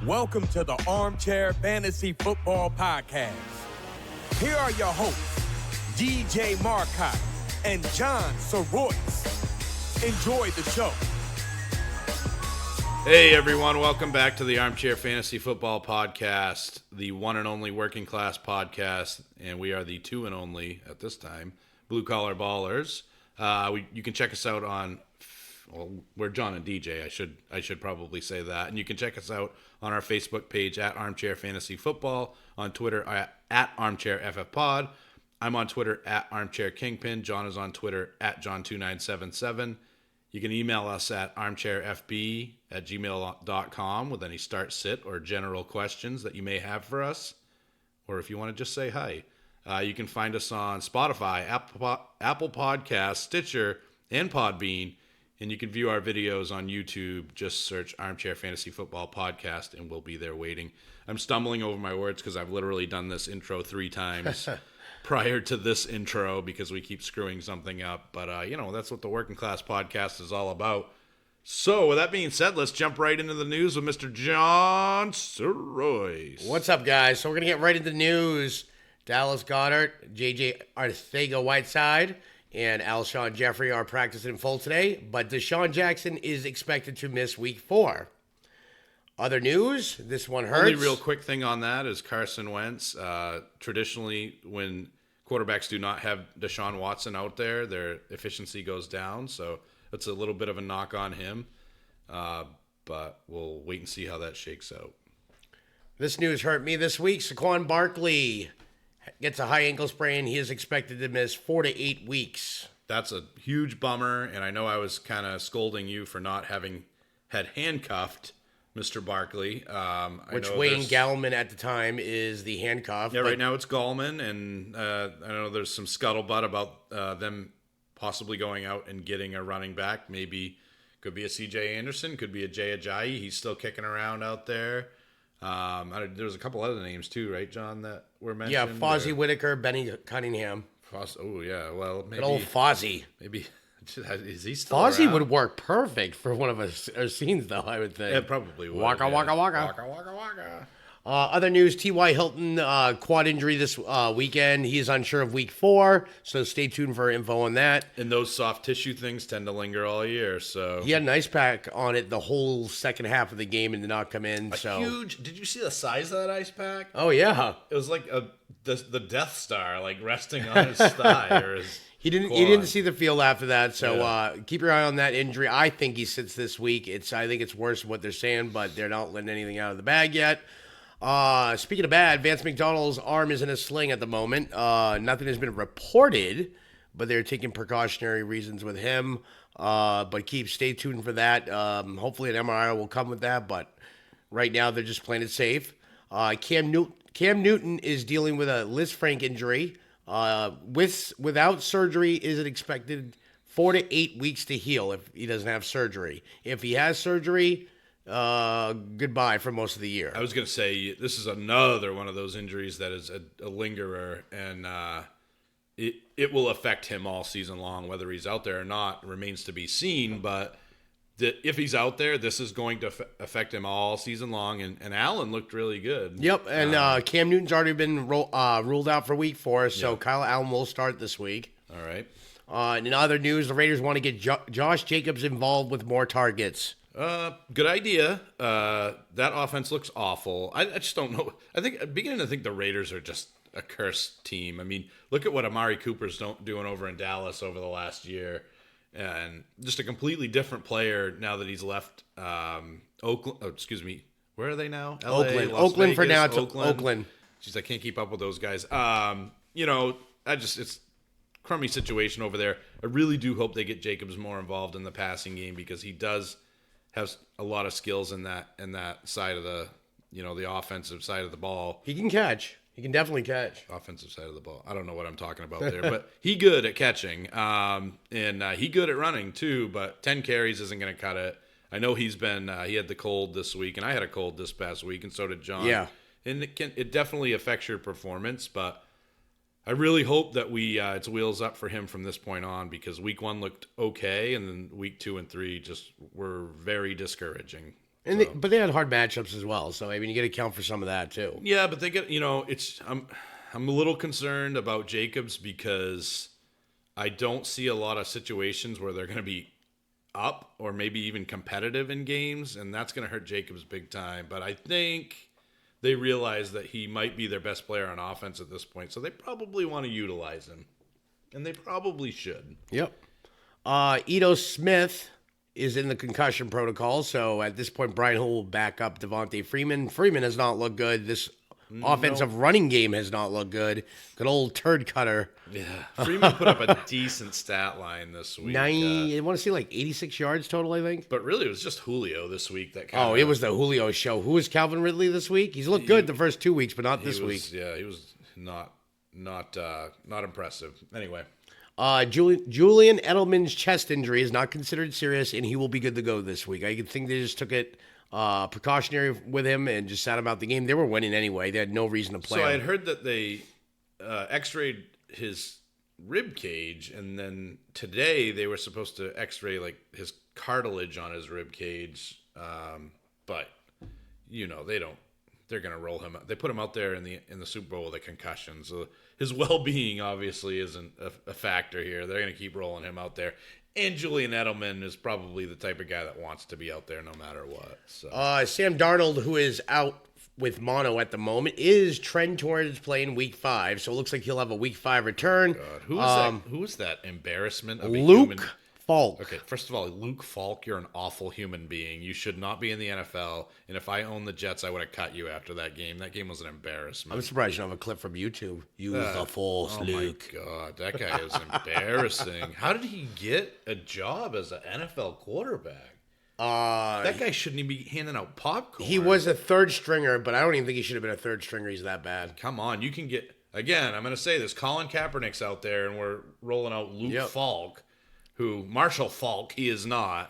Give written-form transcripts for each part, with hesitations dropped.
Welcome to the Armchair Fantasy Football Podcast. Here are your hosts, DJ Marcotte and John Soroyce. Enjoy the show. Hey everyone, welcome back to the Armchair Fantasy Football Podcast, the one and only working class podcast, and we are the two and only, at this time, Blue Collar Ballers. You can check us out on, well, we're John and DJ, I should probably say that, and you can check us out on our Facebook page at Armchair Fantasy Football, on Twitter at Armchair FF Pod. I'm on Twitter at Armchair Kingpin. John is on Twitter at John2977. You can email us at armchairfb@gmail.com with any start, sit, or general questions that you may have for us, or if you want to just say hi. You can find us on Spotify, Apple Podcasts, Stitcher, and Podbean, and you can view our videos on YouTube. Just search Armchair Fantasy Football Podcast, and we'll be there waiting. I'm stumbling over my words because I've literally done this intro 3 times prior to this intro because we keep screwing something up. But, that's what the Working Class Podcast is all about. So, with that being said, let's jump right into the news with Mr. John Soroyce. What's up, guys? So we're going to get right into the news. Dallas Goedert, J.J. Arcega-Whiteside, and Alshon Jeffrey are practicing full today, but Deshaun Jackson is expected to miss Week 4. Other news, this one hurts. Only real quick thing on that is Carson Wentz. Traditionally, when quarterbacks do not have Deshaun Watson out there, their efficiency goes down, so it's a little bit of a knock on him. But we'll wait and see how that shakes out. This news hurt me this week. Saquon Barkley gets a high ankle sprain. He is expected to miss 4 to 8 weeks. That's a huge bummer, and I know I was kind of scolding you for not having had handcuffed Mr. Barkley. Which Wayne Gallman at the time is the handcuff. Yeah, right now it's Gallman, and I know there's some scuttlebutt about them possibly going out and getting a running back. Maybe could be a C.J. Anderson, could be a Jay Ajayi. He's still kicking around out there. There was a couple other names too, right, John, that were mentioned? Yeah, Fozzie Whitaker, Benny Cunningham. Oh, yeah, well, maybe. Good old Fozzie. Maybe. Is he still Fozzie around? would work perfect for one of our scenes, though, I would think. It probably would. Waka, yeah. waka, waka. Waka, waka, waka. Other news, T.Y. Hilton, quad injury this weekend. He is unsure of Week 4, so stay tuned for info on that. And those soft tissue things tend to linger all year, so. He had an ice pack on it the whole second half of the game and did not come in. Huge. Did you see the size of that ice pack? Oh, yeah. It was like the Death Star, like resting on his thigh or his He didn't see the field after that, so keep your eye on that injury. I think he sits this week. I think it's worse than what they're saying, but they're not letting anything out of the bag yet. Speaking of bad, Vance McDonald's arm is in a sling at the moment. Nothing has been reported, but they're taking precautionary reasons with him. But stay tuned for that. Hopefully an MRI will come with that, but right now they're just playing it safe. Cam Newton is dealing with a Lisfranc injury. Without surgery, is it expected 4 to 8 weeks to heal if he doesn't have surgery? If he has surgery, goodbye for most of the year. I was going to say, this is another one of those injuries that is a lingerer, and it will affect him all season long. Whether he's out there or not remains to be seen, but if he's out there, this is going to affect him all season long, and Allen looked really good. Yep, and Cam Newton's already been ruled out for Week 4, so Kyle Allen will start this week. All right. In other news, the Raiders want to get Josh Jacobs involved with more targets. Good idea. That offense looks awful. I just don't know. I'm beginning to think the Raiders are just a cursed team. I mean, look at what Amari Cooper's doing over in Dallas over the last year. And just a completely different player now that he's left Oakland. Oh, excuse me. Where are they now? LA, Oakland. Las Oakland Vegas, for now. It's Oakland. Oakland. Jeez, I can't keep up with those guys. It's crummy situation over there. I really do hope they get Jacobs more involved in the passing game because he does have a lot of skills in that side of the offensive side of the ball. He can catch. He can definitely catch. Offensive side of the ball. I don't know what I'm talking about there, but he good at catching. And he good at running too, but 10 carries isn't going to cut it. I know he had the cold this week, and I had a cold this past week, and so did John. Yeah. And it definitely affects your performance, but I really hope that it's wheels up for him from this point on, because week 1 looked okay, and then week 2 and 3 just were very discouraging. But they had hard matchups as well. So I mean, you got to account for some of that too. Yeah, but they get I'm a little concerned about Jacobs because I don't see a lot of situations where they're going to be up or maybe even competitive in games, and that's going to hurt Jacobs big time. But I think they realize that he might be their best player on offense at this point, so they probably want to utilize him, and they probably should. Yep. Ito Smith is in the concussion protocol, so at this point, Brian Hill will back up Devontae Freeman. Freeman has not looked good. This offensive running game has not looked good. Good old turd cutter. Yeah, Freeman put up a decent stat line this week. I want to see like 86 yards total, I think. But really, it was just Julio this week that it was the Julio show. Who was Calvin Ridley this week? He's looked good the first 2 weeks, but not this week. Yeah, he was not impressive. Anyway. Julian Edelman's chest injury is not considered serious, and he will be good to go this week. I think they just took it precautionary with him and just sat him out the game. They were winning anyway. They had no reason to play him. I had heard that they x-rayed his rib cage, and then today they were supposed to x-ray like his cartilage on his rib cage. But they don't. They're going to roll him out. They put him out there in the Super Bowl with a concussion. So his well-being obviously isn't a factor here. They're going to keep rolling him out there. And Julian Edelman is probably the type of guy that wants to be out there no matter what. So. Sam Darnold, who is out with mono at the moment, is trend towards playing Week 5. So it looks like he'll have a Week 5 return. God, who is that embarrassment of a Luke human? Falk. Okay, first of all, Luke Falk, you're an awful human being. You should not be in the NFL. And if I owned the Jets, I would have cut you after that game. That game was an embarrassment. I'm surprised you don't have a clip from YouTube. Use the force, Luke. Oh, my God. That guy is embarrassing. How did he get a job as an NFL quarterback? That guy shouldn't even be handing out popcorn. He was a third stringer, but I don't even think he should have been a third stringer. He's that bad. Come on. You can get... Again, I'm going to say this. Colin Kaepernick's out there, and we're rolling out Luke Falk. Who, Marshall Falk, he is not.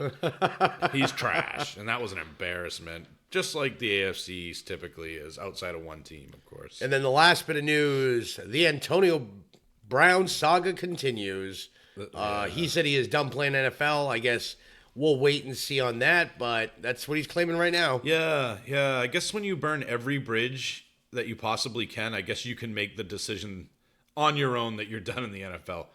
He's trash. And that was an embarrassment. Just like the AFC East typically is, outside of one team, of course. And then the last bit of news, the Antonio Brown saga continues. He said he is done playing NFL. I guess we'll wait and see on that, but that's what he's claiming right now. Yeah. I guess when you burn every bridge that you possibly can, I guess you can make the decision on your own that you're done in the NFL.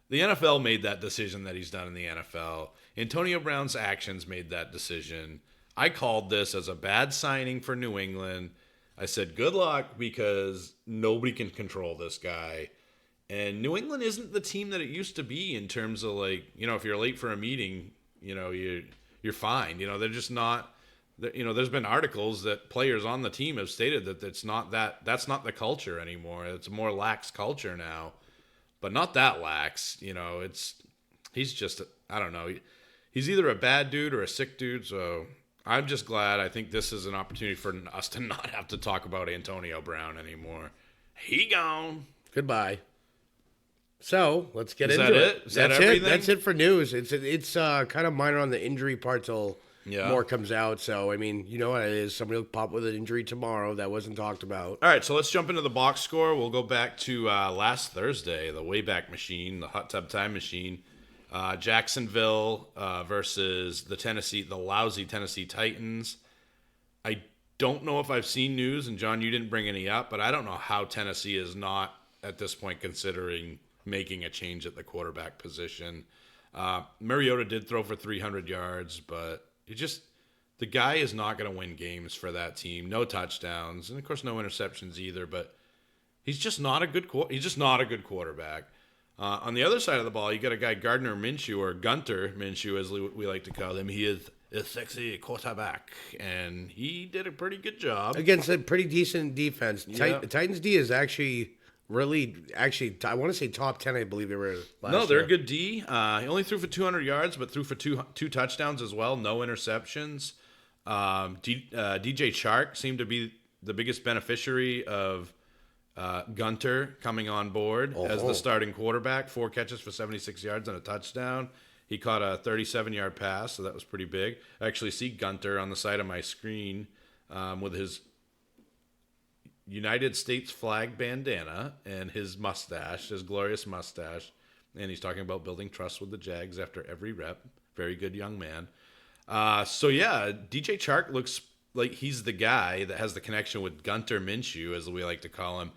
The NFL made that decision that he's done in the NFL. Antonio Brown's actions made that decision. I called this as a bad signing for New England. I said, good luck, because nobody can control this guy. And New England isn't the team that it used to be in terms of, like, if you're late for a meeting, you're fine. They're just not, there's been articles that players on the team have stated that that's not the culture anymore. It's a more lax culture now. But not that lax, he's just, I don't know. He's either a bad dude or a sick dude. So I'm just glad. I think this is an opportunity for us to not have to talk about Antonio Brown anymore. He gone. Goodbye. So let's get into it. Is that everything? That's it for news. It's kind of minor on the injury part till more comes out. So, I mean, you know what it is. Somebody will pop with an injury tomorrow that wasn't talked about. All right, so let's jump into the box score. We'll go back to last Thursday, the Wayback Machine, the Hot Tub Time Machine. Jacksonville versus the lousy Tennessee Titans. I don't know if I've seen news, and John, you didn't bring any up, but I don't know how Tennessee is not, at this point, considering making a change at the quarterback position. Mariota did throw for 300 yards, but the guy is not going to win games for that team. No touchdowns, and of course no interceptions either. But he's just not a good quarterback. On the other side of the ball, you got a guy Gardner Minshew, or Gunter Minshew, as we like to call him. He is a sexy quarterback, and he did a pretty good job against a pretty decent defense. Titans D is actually. I want to say top 10, I believe they were last No, they're year. a good D. He only threw for 200 yards, but threw for two touchdowns as well. No interceptions. DJ Chark seemed to be the biggest beneficiary of Gunter coming on board as the starting quarterback. 4 catches for 76 yards and a touchdown. He caught a 37-yard pass, so that was pretty big. I actually see Gunter on the side of my screen with his United States flag bandana and his mustache, his glorious mustache. And he's talking about building trust with the Jags after every rep. Very good young man. So yeah, DJ Chark looks like he's the guy that has the connection with Gunter Minshew, as we like to call him.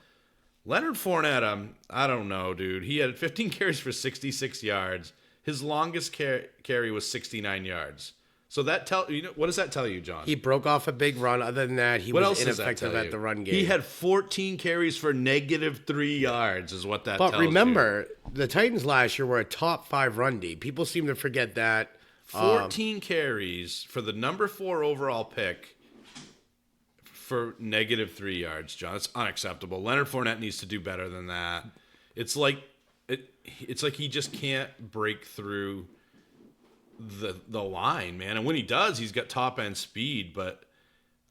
Leonard Fournette, I don't know, dude. He had 15 carries for 66 yards. His longest carry was 69 yards. So what does that tell you, John? He broke off a big run. Other than that, he was ineffective at the run game. He had 14 carries for -3 yards, is what that tells you. But remember, the Titans last year were a top 5 run D. People seem to forget that. 14 carries for the number 4 overall pick for -3 yards, John. That's unacceptable. Leonard Fournette needs to do better than that. It's like he just can't break through the line, man. And when he does, he's got top end speed, but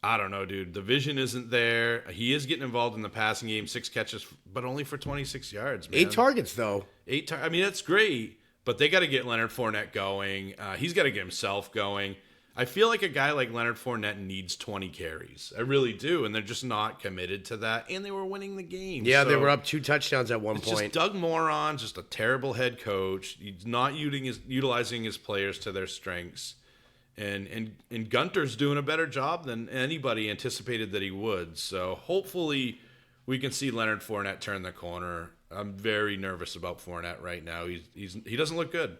I don't know, dude. The vision isn't there. He is getting involved in the passing game, 6 catches, but only for 26 yards, man. 8 targets, though. I mean, that's great, but they got to get Leonard Fournette going. He's got to get himself going. I feel like a guy like Leonard Fournette needs 20 carries. I really do, and they're just not committed to that. And they were winning the game. Yeah, so they were up 2 touchdowns at one it's point. just Doug Moron, just a terrible head coach. He's not utilizing his players to their strengths. And Gunter's doing a better job than anybody anticipated that he would. So hopefully we can see Leonard Fournette turn the corner. I'm very nervous about Fournette right now. He doesn't look good.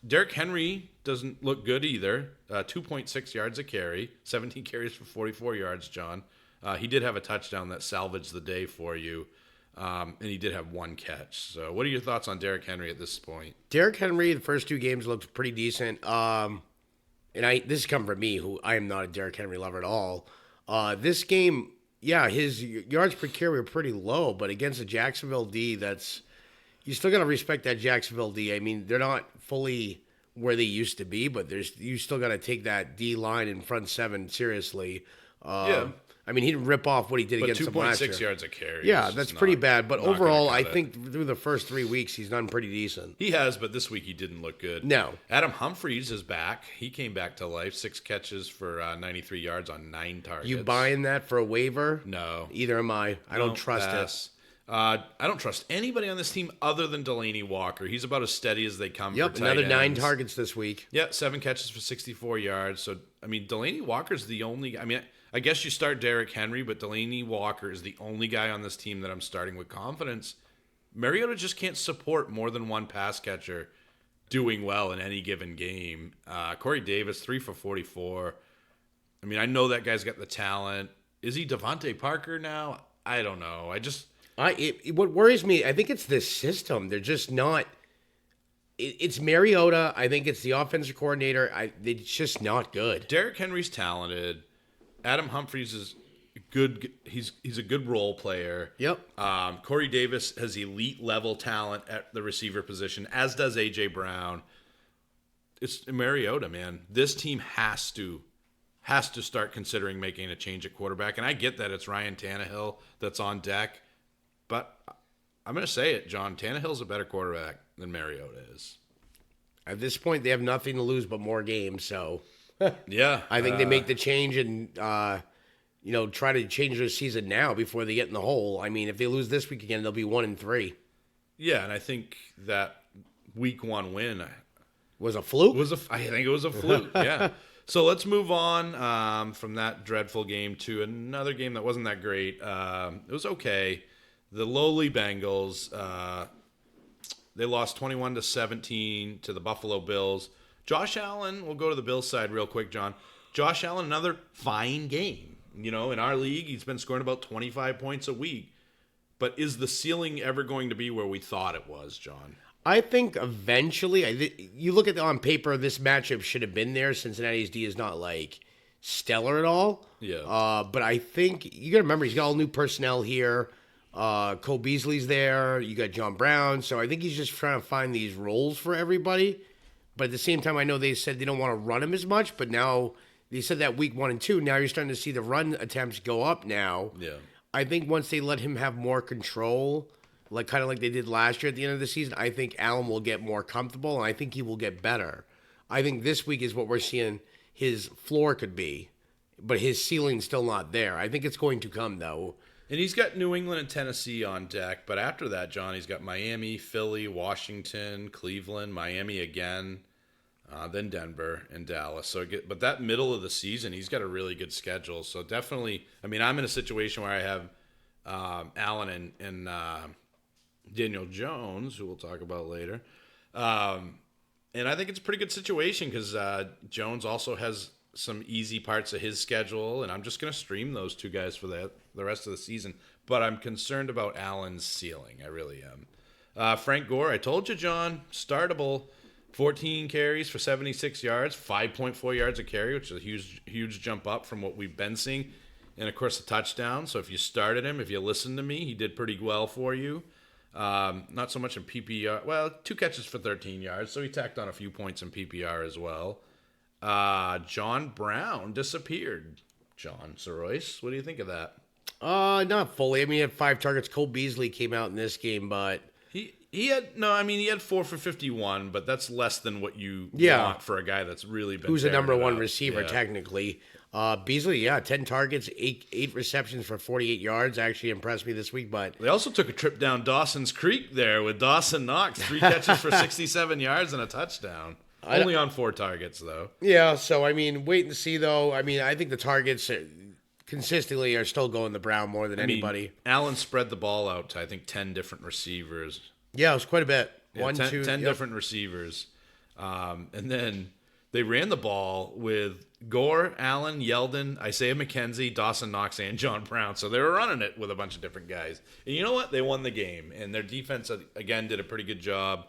Derrick Henry doesn't look good either. 2.6 yards a carry, 17 carries for 44 yards, John. He did have a touchdown that salvaged the day for you, and he did have 1 catch. So what are your thoughts on Derrick Henry at this point? Derrick Henry, the first 2 games looked pretty decent. And this is coming from me, who I am not a Derrick Henry lover at all. This game, yeah, his yards per carry were pretty low, but against the Jacksonville D, you still got to respect that Jacksonville D. I mean, they're not fully where they used to be, but you still got to take that D line in front 7 seriously. Yeah. I mean, he didn't rip off what he did against them last year. 2.6 yards a carry. Yeah, that's pretty bad. But overall, I think through the first 3 weeks, he's done pretty decent. He has, but this week he didn't look good. No. Adam Humphries is back. He came back to life. 6 catches for 93 yards on 9 targets. You buying that for a waiver? No. Either am I. I don't trust it. I don't trust anybody on this team other than Delaney Walker. He's about as steady as they come. Yep, for tight another ends. 9 targets this week. Yeah, 7 catches for 64 yards. So, I mean, Delaney Walker's the only... I mean, I guess you start Derrick Henry, but Delaney Walker is the only guy on this team that I'm starting with confidence. Mariota just can't support more than 1 pass catcher doing well in any given game. Corey Davis, 3 for 44. I mean, I know that guy's got the talent. Is he Devontae Parker now? I don't know. What worries me, I think it's this system. They're just not. It's Mariota. I think it's the offensive coordinator. It's just not good. Derrick Henry's talented. Adam Humphries is good. He's a good role player. Yep. Corey Davis has elite level talent at the receiver position, as does AJ Brown. It's Mariota, man. This team has to start considering making a change at quarterback. And I get that it's Ryan Tannehill that's on deck. But I'm going to say it, John. Tannehill's a better quarterback than Mariota is. At this point, they have nothing to lose but more games. So, yeah, I think they make the change and try to change their season now before they get in the hole. I mean, if they lose this week again, they'll be 1-3. Yeah, and I think that week 1 win was a fluke. I think it was a fluke. Yeah. So let's move on from that dreadful game to another game that wasn't that great. It was okay. The lowly Bengals, they lost 21-17 to the Buffalo Bills. Josh Allen, we'll go to the Bills side real quick, John. Josh Allen, another fine game. You know, in our league, he's been scoring about 25 points a week. But is the ceiling ever going to be where we thought it was, John? I think eventually, you look at on paper, this matchup should have been there. Cincinnati's D is not like stellar at all. Yeah. But I think you got to remember he's got all new personnel here. Cole Beasley's there. You got John Brown. So I think he's just trying to find these roles for everybody. But at the same time, I know they said they don't want to run him as much. But now they said that week 1 and 2. Now you're starting to see the run attempts go up now. Yeah. I think once they let him have more control, kind of like they did last year at the end of the season, I think Allen will get more comfortable, and I think he will get better. I think this week is what we're seeing his floor could be, but his ceiling's still not there. I think it's going to come, though. And he's got New England and Tennessee on deck, but after that, John, he's got Miami, Philly, Washington, Cleveland, Miami again. then Denver and Dallas. But that middle of the season, he's got a really good schedule. So definitely, I mean, I'm in a situation where I have Allen and Daniel Jones, who we'll talk about later. And I think it's a pretty good situation because Jones also has some easy parts of his schedule, and I'm just going to stream those two guys for the rest of the season. But I'm concerned about Allen's ceiling. I really am. Frank Gore, I told you, John, startable. 14 carries for 76 yards, 5.4 yards a carry, which is a huge jump up from what we've been seeing. And, of course, a touchdown. So if you started him, if you listened to me, he did pretty well for you. Not so much in PPR. Well, 2 catches for 13 yards, so he tacked on a few points in PPR as well. John Brown disappeared. John Soroyce, what do you think of that? Not fully. I mean, he had 5 targets. Cole Beasley came out in this game, but he had 4 for 51, but that's less than what you want for a guy that's really been who's a number 1 up. receiver technically. Beasley, 10 targets, 8 receptions for 48 yards. Actually impressed me this week, but they also took a trip down Dawson's Creek there with Dawson Knox, 3 catches for 67 yards and a touchdown. Only on 4 targets, though. Yeah, so, I mean, wait and see, though. I mean, I think the targets consistently are still going the Brown more than anybody. Allen spread the ball out to, I think, 10 different receivers. Yeah, it was quite a bit. Yeah, 10 different receivers. And then they ran the ball with Gore, Allen, Yeldon, Isaiah McKenzie, Dawson Knox, and John Brown. So they were running it with a bunch of different guys. And you know what? They won the game. And their defense, again, did a pretty good job.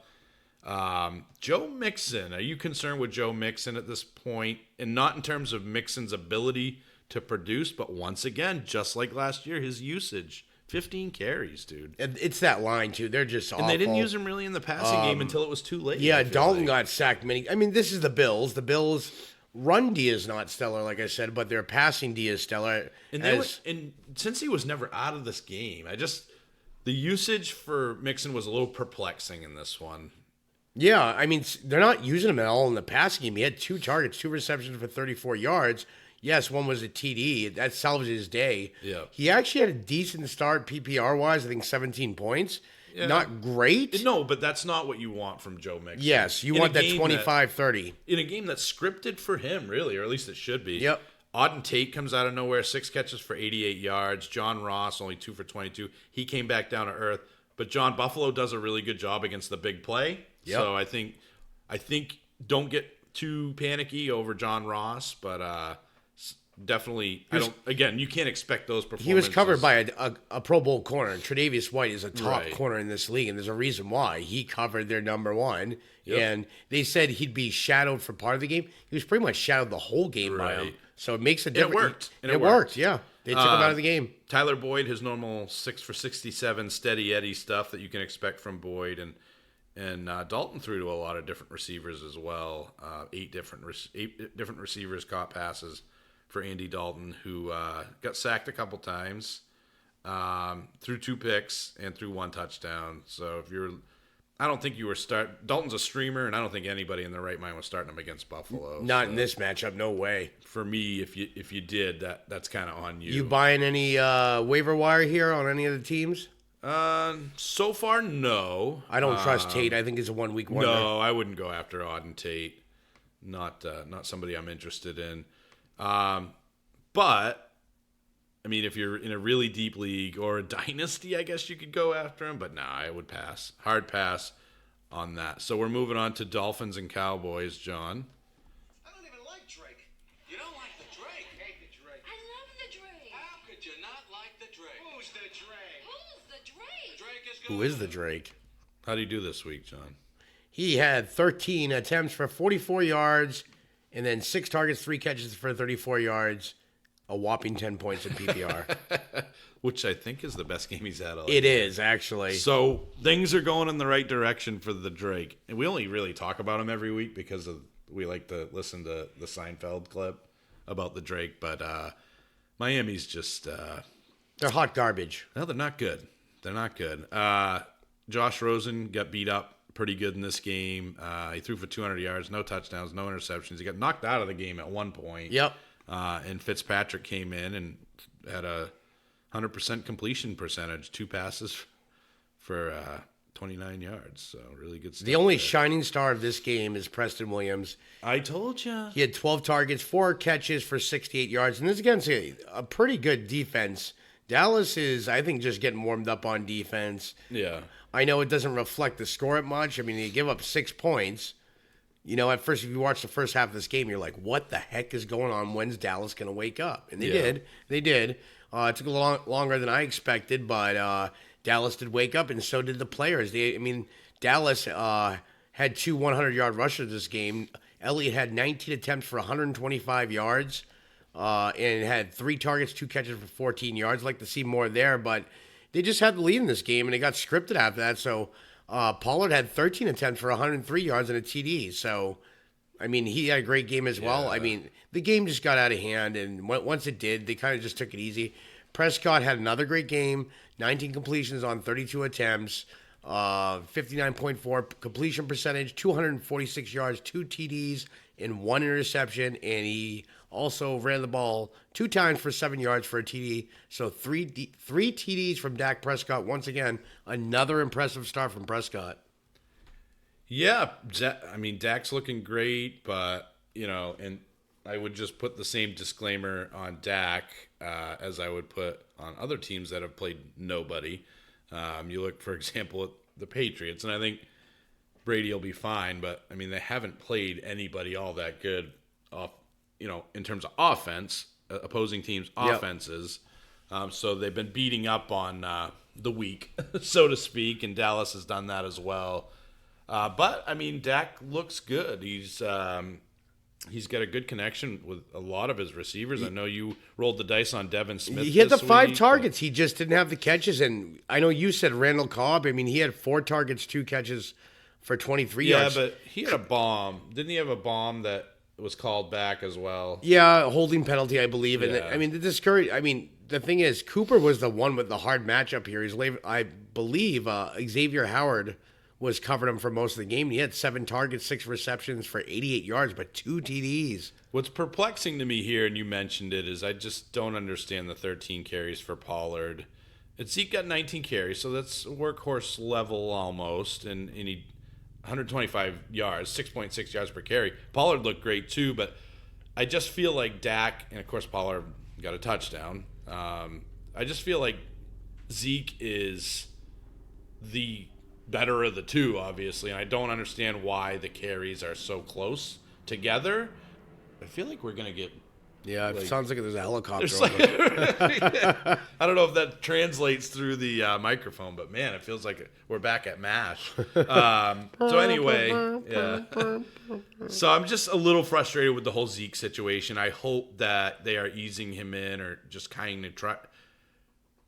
Joe Mixon, are you concerned with Joe Mixon at this point? And not in terms of Mixon's ability to produce, but once again, just like last year, his usage. 15 carries, dude. It's that line, too. They're just awful. And they didn't use him really in the passing game until it was too late. Yeah, Dalton got sacked many. I mean, this is the Bills. The Bills' run D is not stellar, like I said, but their passing D is stellar. And since he was never out of this game, the usage for Mixon was a little perplexing in this one. Yeah, I mean, they're not using him at all in the passing game. He had 2 targets, 2 receptions for 34 yards. Yes, one was a TD. That salvaged his day. Yeah. He actually had a decent start PPR-wise, I think 17 points. Yeah. Not great. No, but that's not what you want from Joe Mixon. Yes, you want that 25-30. In a game that's scripted for him, really, or at least it should be. Yep. Auden Tate comes out of nowhere, 6 catches for 88 yards. John Ross, only 2 for 22. He came back down to earth. But John Buffalo does a really good job against the big play. Yep. So I think don't get too panicky over John Ross, but definitely, you can't expect those performances. He was covered by a Pro Bowl corner. Tre'Davious White is a top corner in this league, and there's a reason why. He covered their number 1, and they said he'd be shadowed for part of the game. He was pretty much shadowed the whole game by him. So it makes a difference. It worked, yeah. They took him out of the game. Tyler Boyd, his normal 6 for 67 steady Eddie stuff that you can expect from Boyd, and Dalton threw to a lot of different receivers as well. 8 different receivers caught passes for Andy Dalton, who got sacked a couple times, threw 2 picks, and threw 1 touchdown. So I don't think you were Dalton's a streamer, and I don't think anybody in their right mind was starting him against Buffalo. Not in this matchup, no way. For me, if you did, that's kind of on you. You buying any waiver wire here on any of the teams? So far, no. I don't trust Tate. I think he's a 1-week wonder. No, I wouldn't go after Auden Tate. Not somebody I'm interested in. But I mean, if you're in a really deep league or a dynasty, I guess you could go after him. But nah, I would pass. Hard pass on that. So we're moving on to Dolphins and Cowboys, John. I don't even like Drake. You don't like the Drake? I hate the Drake. I love the Drake. How could you not like the Drake? Who's the Drake? Who's the Drake? The Drake is good. Who is the Drake? How do you do this week, John? He had 13 attempts for 44 yards, and then 6 targets, 3 catches for 34 yards, a whopping 10 points in PPR. Which I think is the best game he's had all year. It year. is, actually. So things are going in the right direction for the Drake. And we only really talk about him every week because we like to listen to the Seinfeld clip about the Drake. But Miami's just... they're hot garbage. No, they're not good. They're not good. Josh Rosen got beat up pretty good in this game. He threw for 200 yards, no touchdowns, no interceptions. He got knocked out of the game at one point. Yep. And Fitzpatrick came in and had a 100% completion percentage, 2 passes for 29 yards. So really good stuff. The only there. shining star of this game is Preston Williams. I told you. He had 12 targets, 4 catches for 68 yards, and this is against a pretty good defense. Dallas is, I think, just getting warmed up on defense. Yeah. I know it doesn't reflect the score much. I mean, they give up 6 points. You know, at first, if you watch the first half of this game, you're like, what the heck is going on? When's Dallas going to wake up? And they did. They did. It took a lot longer than I expected, but Dallas did wake up, and so did the players. Dallas had 2 100-yard rushers this game. Elliott had 19 attempts for 125 yards and had 3 targets, 2 catches for 14 yards. I'd like to see more there, but they just had the lead in this game, and it got scripted after that. So Pollard had 13 attempts for 103 yards and a TD. So, I mean, he had a great game as well. I mean, the game just got out of hand, and once it did, they kind of just took it easy. Prescott had another great game, 19 completions on 32 attempts, 59.4 completion percentage, 246 yards, 2 TDs, and 1 interception, and he also ran the ball 2 times for 7 yards for a TD. So three TDs from Dak Prescott. Once again, another impressive start from Prescott. Yeah, I mean, Dak's looking great, but, and I would just put the same disclaimer on Dak as I would put on other teams that have played nobody. You look, for example, at the Patriots, and I think Brady will be fine, but, I mean, they haven't played anybody all that good in terms of offense, opposing teams' offenses. So they've been beating up on the weak, so to speak, and Dallas has done that as well. But, I mean, Dak looks good. He's got a good connection with a lot of his receivers. I know you rolled the dice on Devin Smith. He had the this 5 week, targets. He just didn't have the catches. And I know you said Randall Cobb. I mean, he had 4 targets, 2 catches for 23 yards. Yeah, but he had a bomb. Didn't he have a bomb that was called back as well? Yeah, holding penalty, I believe. And Yeah. I mean, the thing is, Cooper was the one with the hard matchup here. I believe Xavier Howard was covering him for most of the game. He had 7 targets, 6 receptions for 88 yards, but 2 TDs. What's perplexing to me here, and you mentioned it, is I just don't understand the 13 carries for Pollard. Zeke got 19 carries, so that's workhorse level almost, and he 125 yards, 6.6 yards per carry. Pollard looked great too, but I just feel like Dak, and of course Pollard got a touchdown. I just feel like Zeke is the better of the two, obviously, and I don't understand why the carries are so close together. I feel like we're going to get... Yeah, it sounds like there's a helicopter There's over yeah. I don't know if that translates through the microphone, but man, it feels like we're back at MASH. So anyway, yeah. So I'm just a little frustrated with the whole Zeke situation. I hope that they are easing him in, or just kind of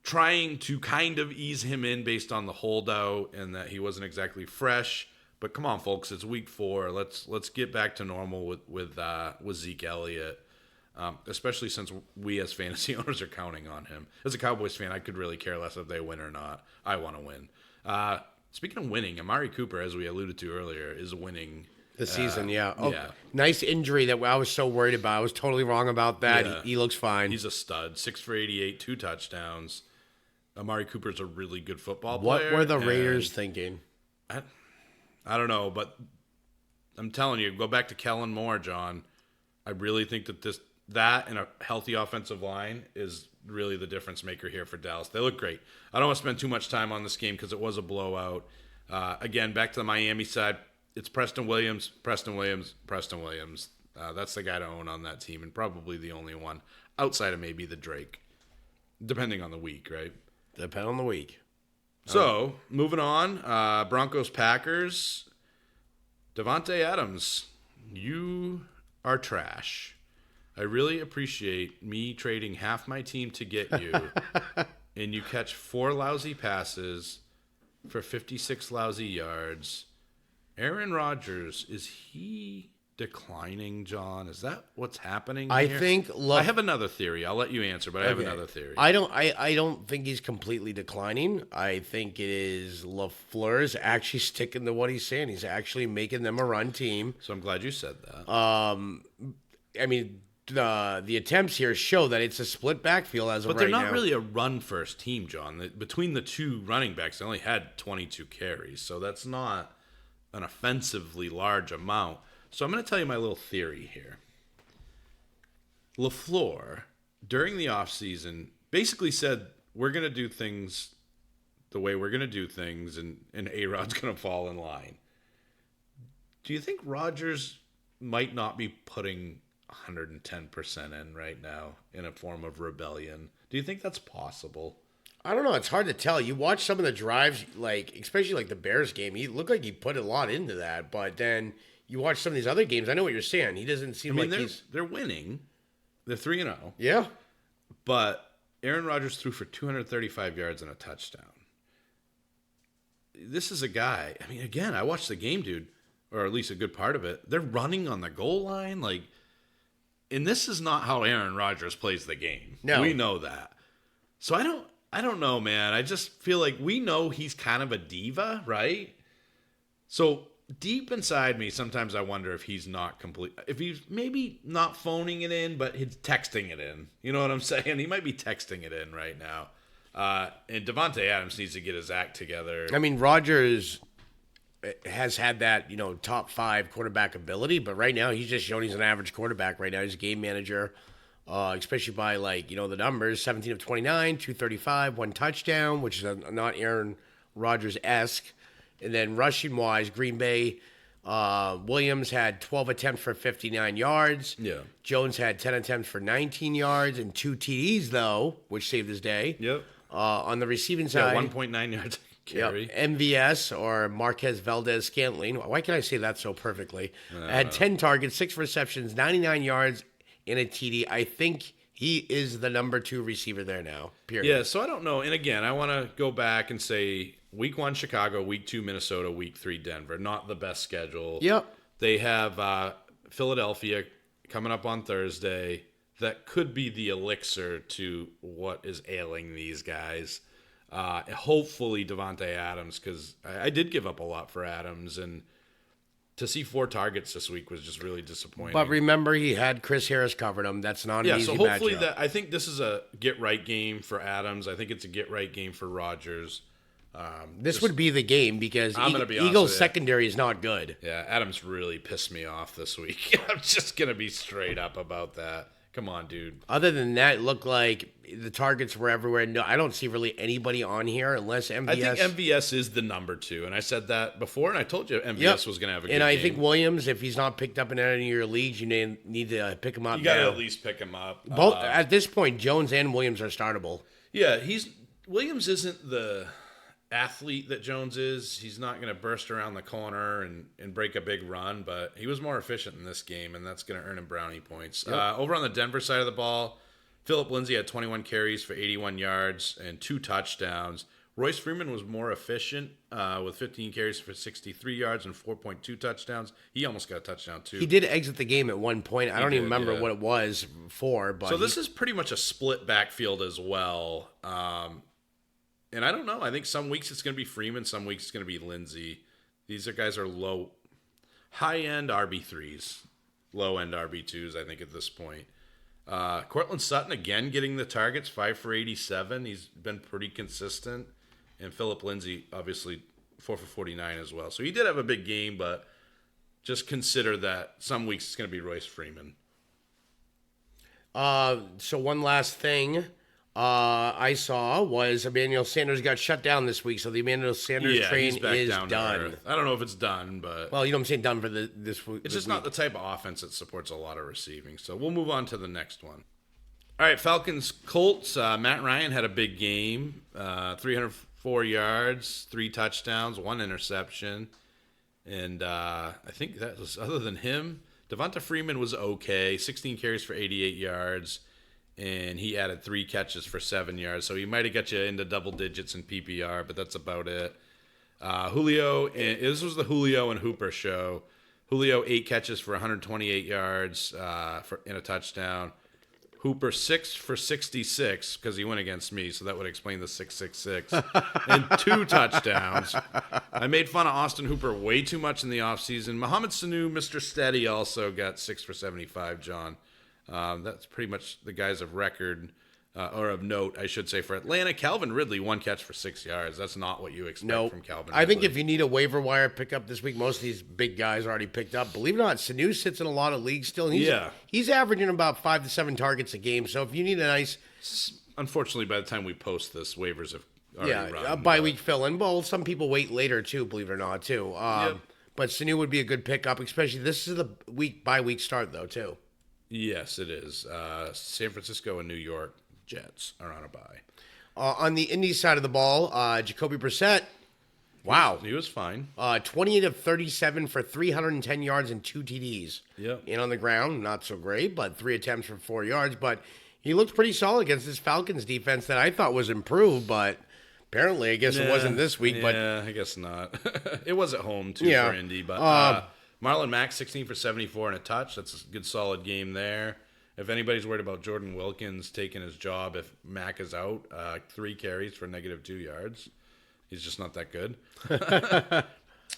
trying to kind of ease him in based on the holdout, and that he wasn't exactly fresh. But come on, folks, it's week 4. Let's get back to normal with Zeke Elliott. Especially since we as fantasy owners are counting on him. As a Cowboys fan, I could really care less if they win or not. I want to win. Speaking of winning, Amari Cooper, as we alluded to earlier, is winning the season. Yeah. Oh, yeah. Nice injury that I was so worried about. I was totally wrong about that. Yeah. He looks fine. He's a stud. 6 for 88, 2 touchdowns. Amari Cooper's a really good football what player. were the Raiders thinking? I don't know, but I'm telling you, go back to Kellen Moore, John. I really think that and a healthy offensive line is really the difference maker here for Dallas. They look great. I don't want to spend too much time on this game because it was a blowout. Again, back to the Miami side, it's Preston Williams. That's the guy to own on that team, and probably the only one outside of maybe the Drake, depending on the week, right? Depending on the week. So, moving on, Broncos-Packers. Devontae Adams, you are trash. I really appreciate me trading half my team to get you, and you catch 4 lousy passes for 56 lousy yards. Aaron Rodgers, is he declining, John? Is that what's happening I here? think. I have another theory. I'll let you answer, but I have another theory. I don't think he's completely declining. I think it is LaFleur's actually sticking to what he's saying. He's actually making them a run team. So I'm glad you said that. I mean, the attempts here show that it's a split backfield as of But right they're not now. really a run-first team, John. Between the two running backs, they only had 22 carries, so that's not an offensively large amount. So I'm going to tell you my little theory here. LaFleur, during the offseason, basically said, we're going to do things the way we're going to do things, and A-Rod's going to fall in line. Do you think Rodgers might not be putting 110% in right now in a form of rebellion? Do you think that's possible? I don't know. It's hard to tell. You watch some of the drives, like especially like the Bears game. He looked like he put a lot into that, but then you watch some of these other games. I know what you're saying. He doesn't seem like they're winning. They're 3-0. Yeah. But Aaron Rodgers threw for 235 yards and a touchdown. This is a guy. I mean, again, I watched the game, dude, or at least a good part of it. They're running on the goal line, and this is not how Aaron Rodgers plays the game. No. We know that. So I don't know, man. I just feel like we know he's kind of a diva, right? So deep inside me, sometimes I wonder if he's not if he's maybe not phoning it in, but he's texting it in. You know what I'm saying? He might be texting it in right now. And Davante Adams needs to get his act together. I mean, Rodgers has had that, top 5 quarterback ability, but right now he's just shown he's an average quarterback right now. He's a game manager, especially by the numbers, 17 of 29, 235, 1 touchdown, which is not Aaron Rodgers-esque. And then rushing-wise, Green Bay, Williams had 12 attempts for 59 yards. Yeah. Jones had 10 attempts for 19 yards and 2 TDs, though, which saved his day. Yep. On the receiving side, 1.9 yards carry. Yep. MVS, or Marquez Valdez-Scantling. Why can I say that so perfectly? Had 10 targets, 6 receptions, 99 yards, and a TD. I think he is the number 2 receiver there now, period. Yeah, so I don't know. And again, I want to go back and say week 1, Chicago, week 2, Minnesota, week 3, Denver. Not the best schedule. Yep. They have Philadelphia coming up on Thursday. That could be the elixir to what is ailing these guys. Hopefully Davante Adams, because I did give up a lot for Adams, and to see 4 targets this week was just really disappointing. But remember, he had Chris Harris covered him. That's not an easy so hopefully matchup. I think this is a get-right game for Adams. I think it's a get-right game for Rodgers. This would be the game because I'm gonna be honest Eagles with you. secondary is not good. Yeah, Adams really pissed me off this week. I'm just going to be straight up about that. Come on, dude. Other than that, it looked like the targets were everywhere. No, I don't see really anybody on here unless MVS. I think MVS is the number 2, and I said that before, and I told you MVS was going to have a good game. And I think Williams, if he's not picked up in any of your leagues, you need to pick him up. You got to now. at least pick him up. Both at this point, Jones and Williams are startable. Yeah, Williams isn't the athlete that Jones is. He's not going to burst around the corner and break a big run, but he was more efficient in this game, and that's going to earn him brownie points. Yep. Over on the Denver side of the ball, Phillip Lindsay had 21 carries for 81 yards and 2 touchdowns. Royce Freeman was more efficient with 15 carries for 63 yards and 4.2 touchdowns. He almost got a touchdown, too. He did exit the game at one point. I don't even remember what it was for. But so this is pretty much a split backfield as well. And I don't know. I think some weeks it's going to be Freeman. Some weeks it's going to be Lindsey. These guys are high-end RB3s, low-end RB2s, I think, at this point. Cortland Sutton, again, getting the targets, 5 for 87. He's been pretty consistent. And Phillip Lindsay, obviously, 4 for 49 as well. So he did have a big game, but just consider that some weeks it's going to be Royce Freeman. So one last thing I saw was Emmanuel Sanders got shut down this week, so the Emmanuel Sanders train he's back is down to done. earth. I don't know if it's done, but Well, you know what I'm saying, done for this week. it's just not the type of offense that supports a lot of receiving. So we'll move on to the next one. All right, Falcons Colts. Matt Ryan had a big game, 304 yards, 3 touchdowns, 1 interception, and I think that was other than him. Devonta Freeman was okay, 16 carries for 88 yards. And he added 3 catches for 7 yards. So he might have got you into double digits in PPR, but that's about it. This was the Julio and Hooper show. Julio, 8 catches for 128 yards in a touchdown. Hooper, 6 for 66, because he went against me, so that would explain the 666. And 2 touchdowns. I made fun of Austin Hooper way too much in the offseason. Mohamed Sanu, Mr. Steady, also got 6 for 75, John. That's pretty much the guys of record, or of note, I should say, for Atlanta. Calvin Ridley, 1 catch for 6 yards. That's not what you expect from Calvin Ridley. I think if you need a waiver wire pickup this week, most of these big guys are already picked up. Believe it or not, Sanu sits in a lot of leagues still. And he's averaging about 5 to 7 targets a game. So if you need a nice... Unfortunately, by the time we post this, waivers have already run. A bye-week fill-in. Well, some people wait later, too, believe it or not, too. But Sanu would be a good pickup, especially this is the week-by-week start, though, too. Yes, it is. San Francisco and New York Jets are on a bye. On the Indy side of the ball, Jacoby Brissett, wow. He was fine. 28 of 37 for 310 yards and 2 TDs. Yep. And on the ground, not so great, but 3 attempts for 4 yards. But he looked pretty solid against this Falcons defense that I thought was improved, but apparently I guess it wasn't this week. But I guess not. It was at home, too, for Indy. But Marlon Mack, 16 for 74 and a touch. That's a good, solid game there. If anybody's worried about Jordan Wilkins taking his job if Mack is out, 3 carries for -2 yards. He's just not that good.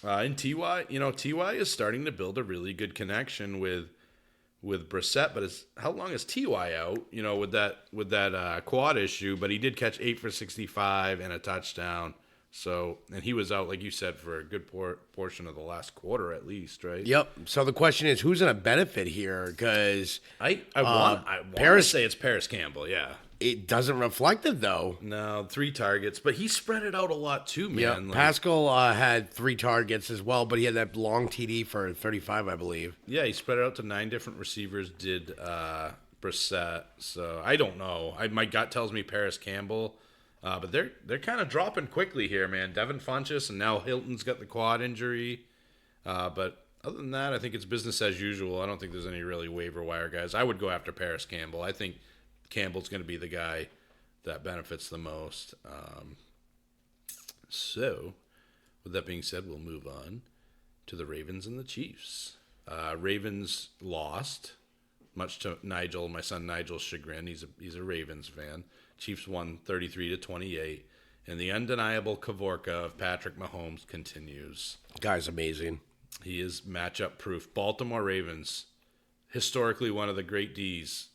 And T.Y., T.Y. is starting to build a really good connection with Brissett, but how long is T.Y. out, with that quad issue? But he did catch 8 for 65 and a touchdown. So, and he was out, like you said, for a good portion of the last quarter at least, right? Yep. So the question is, who's going to benefit here? Because I want to say it's Paris Campbell, yeah. It doesn't reflect it, though. No, 3 targets, but he spread it out a lot too, man. Yeah, Pascal had 3 targets as well, but he had that long TD for 35, I believe. Yeah, he spread it out to 9 different receivers, did Brissett. So I don't know. My gut tells me Paris Campbell. But they're kind of dropping quickly here, man. Devin Funchess, and now Hilton's got the quad injury. But other than that, I think it's business as usual. I don't think there's any really waiver wire guys. I would go after Paris Campbell. I think Campbell's going to be the guy that benefits the most. So, with that being said, we'll move on to the Ravens and the Chiefs. Ravens lost, much to Nigel, my son Nigel's chagrin. He's a Ravens fan. Chiefs won 33-28, and the undeniable Kavorka of Patrick Mahomes continues. Guy's amazing. He is matchup proof. Baltimore Ravens, historically one of the great Ds,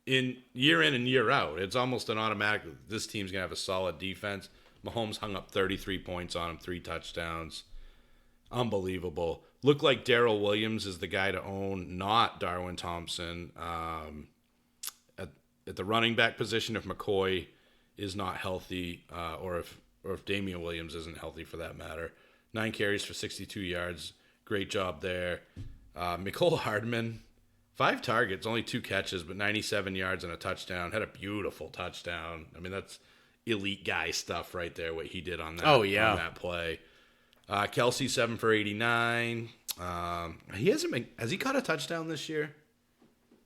in and year out. It's almost an automatic. This team's gonna have a solid defense. Mahomes hung up 33 points on him, 3 touchdowns. Unbelievable. Looked like Darrell Williams is the guy to own, not Darwin Thompson. At the running back position, if McCoy is not healthy, or if Damian Williams isn't healthy for that matter. 9 carries for 62 yards. Great job there. Mecole Hardman, 5 targets, only 2 catches, but 97 yards and a touchdown. Had a beautiful touchdown. I mean, that's elite guy stuff right there, what he did on that, on that play. Kelsey, 7 for 89. Has he caught a touchdown this year?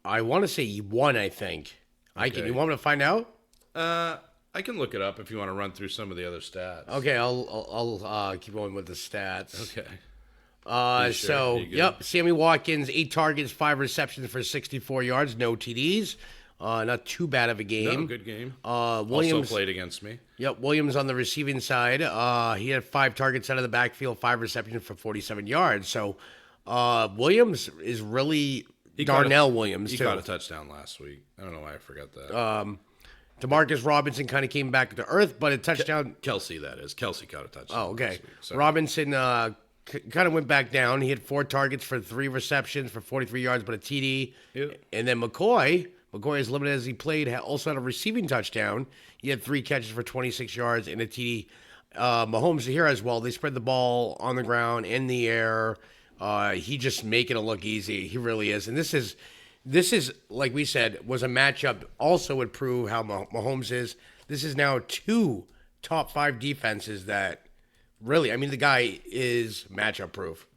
I want to say he won, I think. Okay. You want me to find out? I can look it up if you want to run through some of the other stats. Okay, I'll keep going with the stats. Okay. Sure? Sammy Watkins, 8 targets, 5 receptions for 64 yards, no TDs. Not too bad of a game. No, good game. Williams also played against me. Yep, Williams on the receiving side. He had 5 targets out of the backfield, 5 receptions for 47 yards. So Williams is really Williams, He too. caught a touchdown last week. I don't know why I forgot that. Demarcus Robinson kind of came back to earth, but a touchdown. Kelsey, that is. Kelsey caught a touchdown. Oh, okay. Last week. Robinson kind of went back down. He had 4 targets for 3 receptions for 43 yards, but a TD. Yep. And then McCoy, as limited as he played, also had a receiving touchdown. He had 3 catches for 26 yards and a TD. Mahomes here as well. They spread the ball on the ground, in the air. He just making it look easy. He really is. And this is like we said, was a matchup. Also would prove how Mahomes is. This is now 2 top 5 defenses that really, I mean, the guy is matchup proof.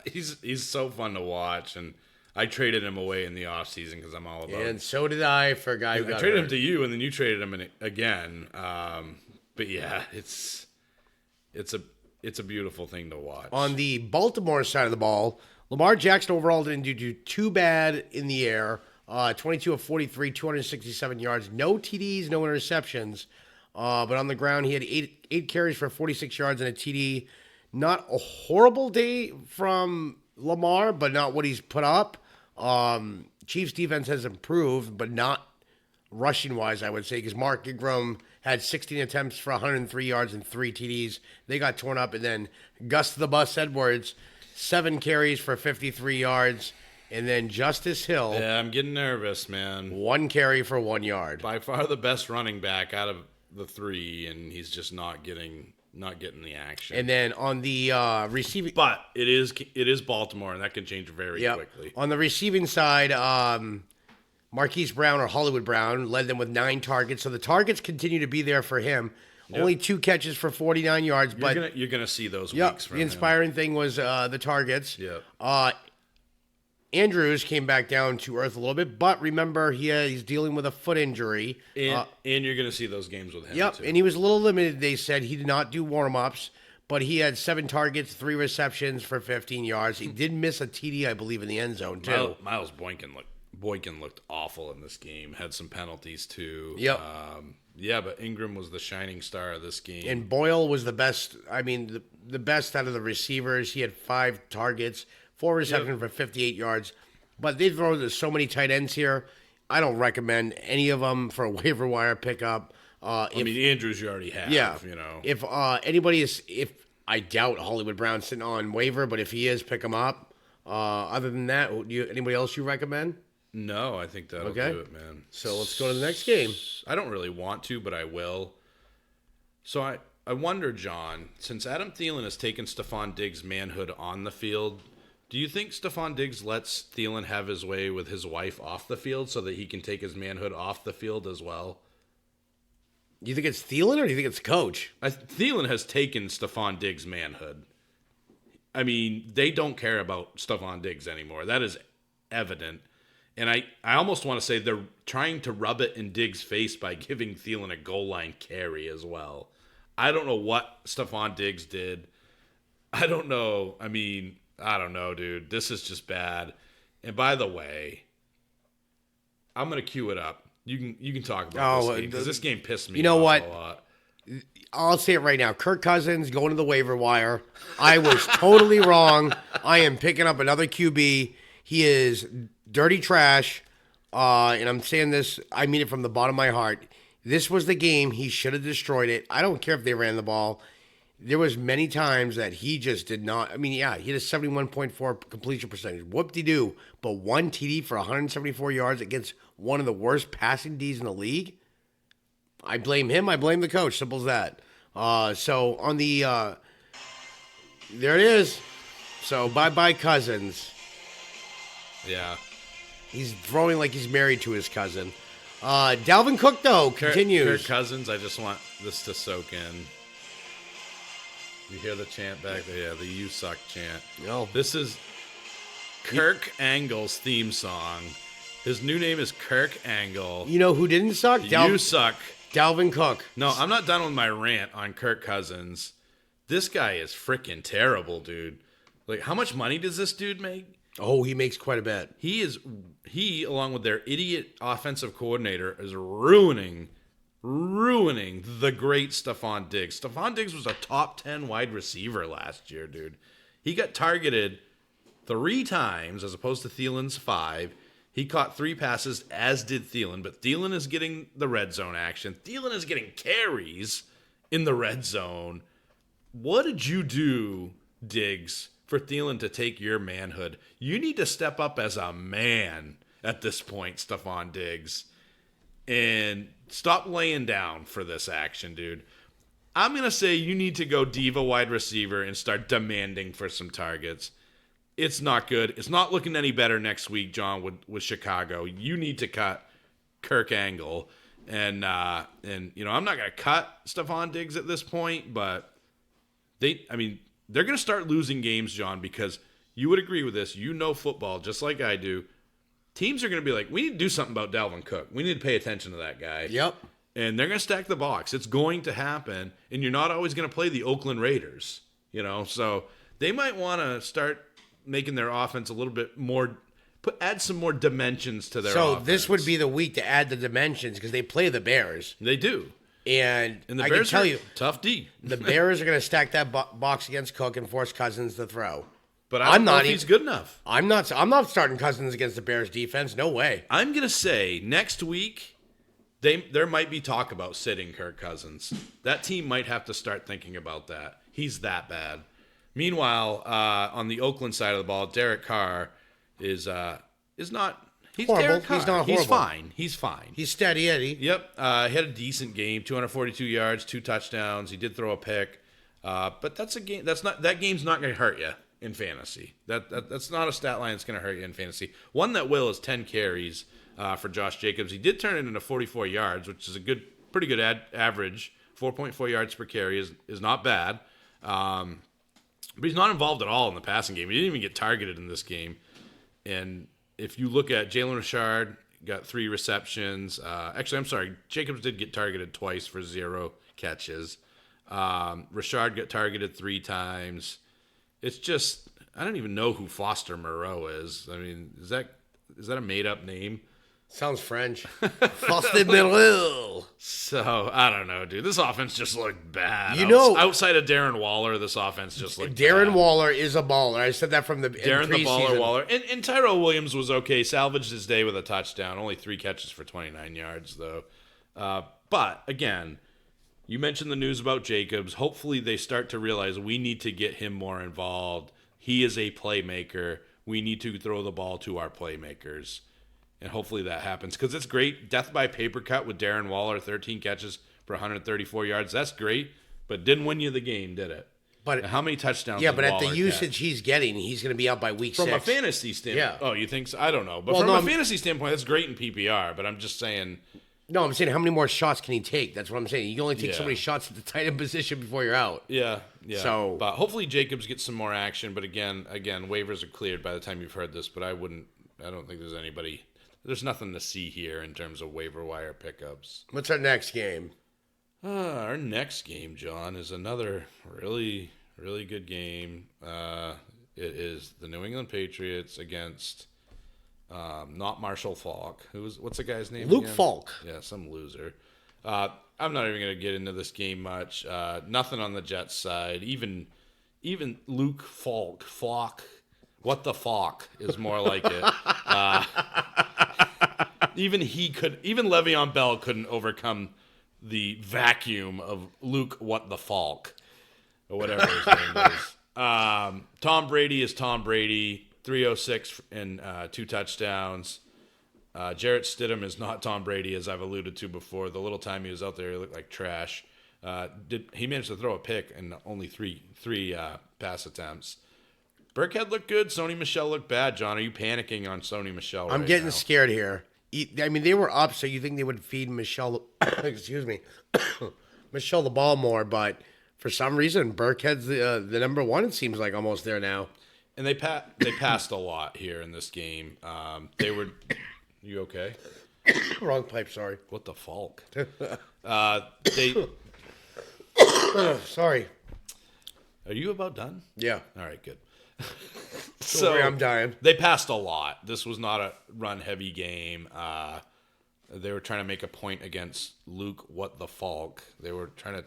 He's so fun to watch, and I traded him away in the offseason because I'm all about it. And so did I for a guy who got I traded hurt. him to you, and then you traded him again. But yeah, it's a beautiful thing to watch. On the Baltimore side of the ball, Lamar Jackson overall didn't do too bad in the air. 22 of 43, 267 yards, no TDs, no interceptions. But on the ground, he had eight carries for 46 yards and a TD. Not a horrible day from Lamar, but not what he's put up. Chiefs defense has improved, but not rushing wise, I would say, because Mark Ingram had 16 attempts for 103 yards and 3 TDs. They got torn up, and then Gus the Bus Edwards, 7 carries for 53 yards, and then Justice Hill, Yeah, I'm getting nervous, man. 1 carry for 1 yard. By far the best running back out of the 3, and he's just not getting the action. And then on the receiving, But it is Baltimore, and that can change very quickly. On the receiving side, Marquise Brown or Hollywood Brown led them with 9 targets. So the targets continue to be there for him. Yep. Only 2 catches for 49 yards. You're gonna see those Yep, weeks from the inspiring thing was the targets. Yep. Andrews came back down to earth a little bit, but remember he's dealing with a foot injury. him. And you're gonna see those games with him. Yep, too. and he was a little limited. They said he did not do warm-ups, but he had 7 targets, 3 receptions for 15 yards. He did miss a TD, I believe, in the end zone too. Miles Boykin looked awful in this game. Had some penalties too. Yep. But Ingram was the shining star of this game. And Boyle was the best. I mean, the best out of the receivers. He had 5 targets, 4 receptions for 58 yards. But they throw so many tight ends here. I don't recommend any of them for a waiver wire pickup. Andrews you already have. Yeah. You know. If I doubt Hollywood Brown's sitting on waiver, but if he is, pick him up. Other than that, anybody else you recommend? No, I think that'll Okay. do it, man. So let's go to the next game. I don't really want to, but I will. So I wonder, John, since Adam Thielen has taken Stephon Diggs' manhood on the field, do you think Stephon Diggs lets Thielen have his way with his wife off the field so that he can take his manhood off the field as well? Do you think it's Thielen or do you think it's coach? Thielen has taken Stephon Diggs' manhood. I mean, they don't care about Stephon Diggs anymore. That is evident. And I almost want to say they're trying to rub it in Diggs' face by giving Thielen a goal line carry as well. I don't know what Stephon Diggs did. I don't know. I mean, I don't know, dude. This is just bad. And by the way, I'm going to cue it up. You can talk about this game because this game pissed me You know off what? a lot. I'll say it right now. Kirk Cousins going to the waiver wire. I was totally wrong. I am picking up another QB. He is dirty trash. And I'm saying this, I mean it from the bottom of my heart. This was the game. He should have destroyed it. I don't care if they ran the ball. There was many times that he just did not. I mean, yeah, he had a 71.4 completion percentage. Whoop-de-doo. But 1 TD for 174 yards against one of the worst passing Ds in the league. I blame him. I blame the coach. Simple as that. So on the there it is. So bye-bye Cousins. Yeah. He's throwing like he's married to his cousin. Dalvin Cook, though, continues. Kirk Cousins, I just want this to soak in. You hear the chant back there? Yeah, the "You Suck" chant. No. This is Kirk Angle's theme song. His new name is Kirk Angle. You know who didn't suck? You suck. Dalvin Cook. No, I'm not done with my rant on Kirk Cousins. This guy is freaking terrible, dude. Like, how much money does this dude make? Oh, he makes quite a bit. He, along with their idiot offensive coordinator, is ruining the great Stephon Diggs. Stephon Diggs was a top 10 wide receiver last year, dude. He got targeted 3 times as opposed to Thielen's 5. He caught 3 passes, as did Thielen, but Thielen is getting the red zone action. Thielen is getting carries in the red zone. What did you do, Diggs, for Thielen to take your manhood? You need to step up as a man at this point, Stephon Diggs, and stop laying down for this action, dude. I'm going to say you need to go diva wide receiver and start demanding for some targets. It's not good. It's not looking any better next week, John, with Chicago. You need to cut Kirk Angle. And you know, I'm not going to cut Stephon Diggs at this point, but they're going to start losing games, John, because you would agree with this. You know football just like I do. Teams are going to be like, we need to do something about Dalvin Cook. We need to pay attention to that guy. Yep. And they're going to stack the box. It's going to happen. And you're not always going to play the Oakland Raiders, you know? So they might want to start making their offense a little bit more, add some more dimensions to their offense. So this would be the week to add the dimensions because they play the Bears. They do. And the I Bears can tell you, tough D. the Bears are going to stack that box against Cook and force Cousins to throw. But I don't know if he's good enough. I'm not starting Cousins against the Bears defense. No way. I'm going to say next week, there might be talk about sitting Kirk Cousins. That team might have to start thinking about that. He's that bad. Meanwhile, on the Oakland side of the ball, Derek Carr is not. He's horrible. Derek Carr. He's not horrible. He's fine. He's fine. He's steady Eddie. Yep. He had a decent game, 242 yards, 2 touchdowns. He did throw a pick. But that's a game. That game's not going to hurt you in fantasy. That's not a stat line that's going to hurt you in fantasy. One that will is 10 carries for Josh Jacobs. He did turn it into 44 yards, which is a pretty good average. 4.4 yards per carry is not bad. But he's not involved at all in the passing game. He didn't even get targeted in this game. And if you look at Jalen Richard, got 3 receptions. Actually, I'm sorry. Jacobs did get targeted twice for 0 catches. Richard got targeted 3 times. It's just, I don't even know who Foster Moreau is. I mean, is that a made-up name? Sounds French. Foster Moreau. So, I don't know, dude. This offense just looked bad. Outside of Darren Waller, this offense just looked Darren bad. Waller is a baller. I said that from the Darren the baller Waller. And Tyrell Williams was okay. Salvaged his day with a touchdown. Only 3 catches for 29 yards, though. But, again, you mentioned the news about Jacobs. Hopefully they start to realize we need to get him more involved. He is a playmaker. We need to throw the ball to our playmakers. And hopefully that happens. Because it's great. Death by paper cut with Darren Waller, 13 catches for 134 yards. That's great. But didn't win you the game, did it? But and how many touchdowns? Yeah, but at Waller the usage catch? he's getting, he's going to be out by week 6. From a fantasy standpoint. Yeah. Oh, you think so? I don't know. But Well, from no, a fantasy standpoint, that's great in PPR. But I'm just saying. No, I'm saying how many more shots can he take? That's what I'm saying. You can only take so Yeah. many shots at the tight end position before you're out. Yeah. So- but hopefully Jacobs gets some more action. But again, waivers are cleared by the time you've heard this. But I don't think there's anybody. There's nothing to see here in terms of waiver wire pickups. What's our next game? Our next game, John, is another really, really good game. It is the New England Patriots against not Marshall Faulk. What's the guy's name? Luke again? Falk. Yeah, some loser. I'm not even going to get into this game much. Nothing on the Jets side. Even Luke Falk. What the fuck is more like it. Even Le'Veon Bell couldn't overcome the vacuum of Luke What the Falk, or whatever his name is. Tom Brady is Tom Brady, 306 and 2 touchdowns. Jarrett Stidham is not Tom Brady, as I've alluded to before. The little time he was out there, he looked like trash. He managed to throw a pick and only three pass attempts. Burkhead looked good. Sony Michel looked bad. John, are you panicking on Sony Michel? I'm getting scared here. I mean, they were up, so you think they would feed Michelle, excuse me, Michelle the ball more, but for some reason, Burkhead's the number 1, it seems like, almost there now. And they passed a lot here in this game. You okay? Wrong pipe, sorry. What the Falk? Sorry. Are you about done? Yeah. All right, good. So I'm dying. They passed a lot. This was not a run-heavy game. They were trying to make a point against Luke What the Falk. They were trying to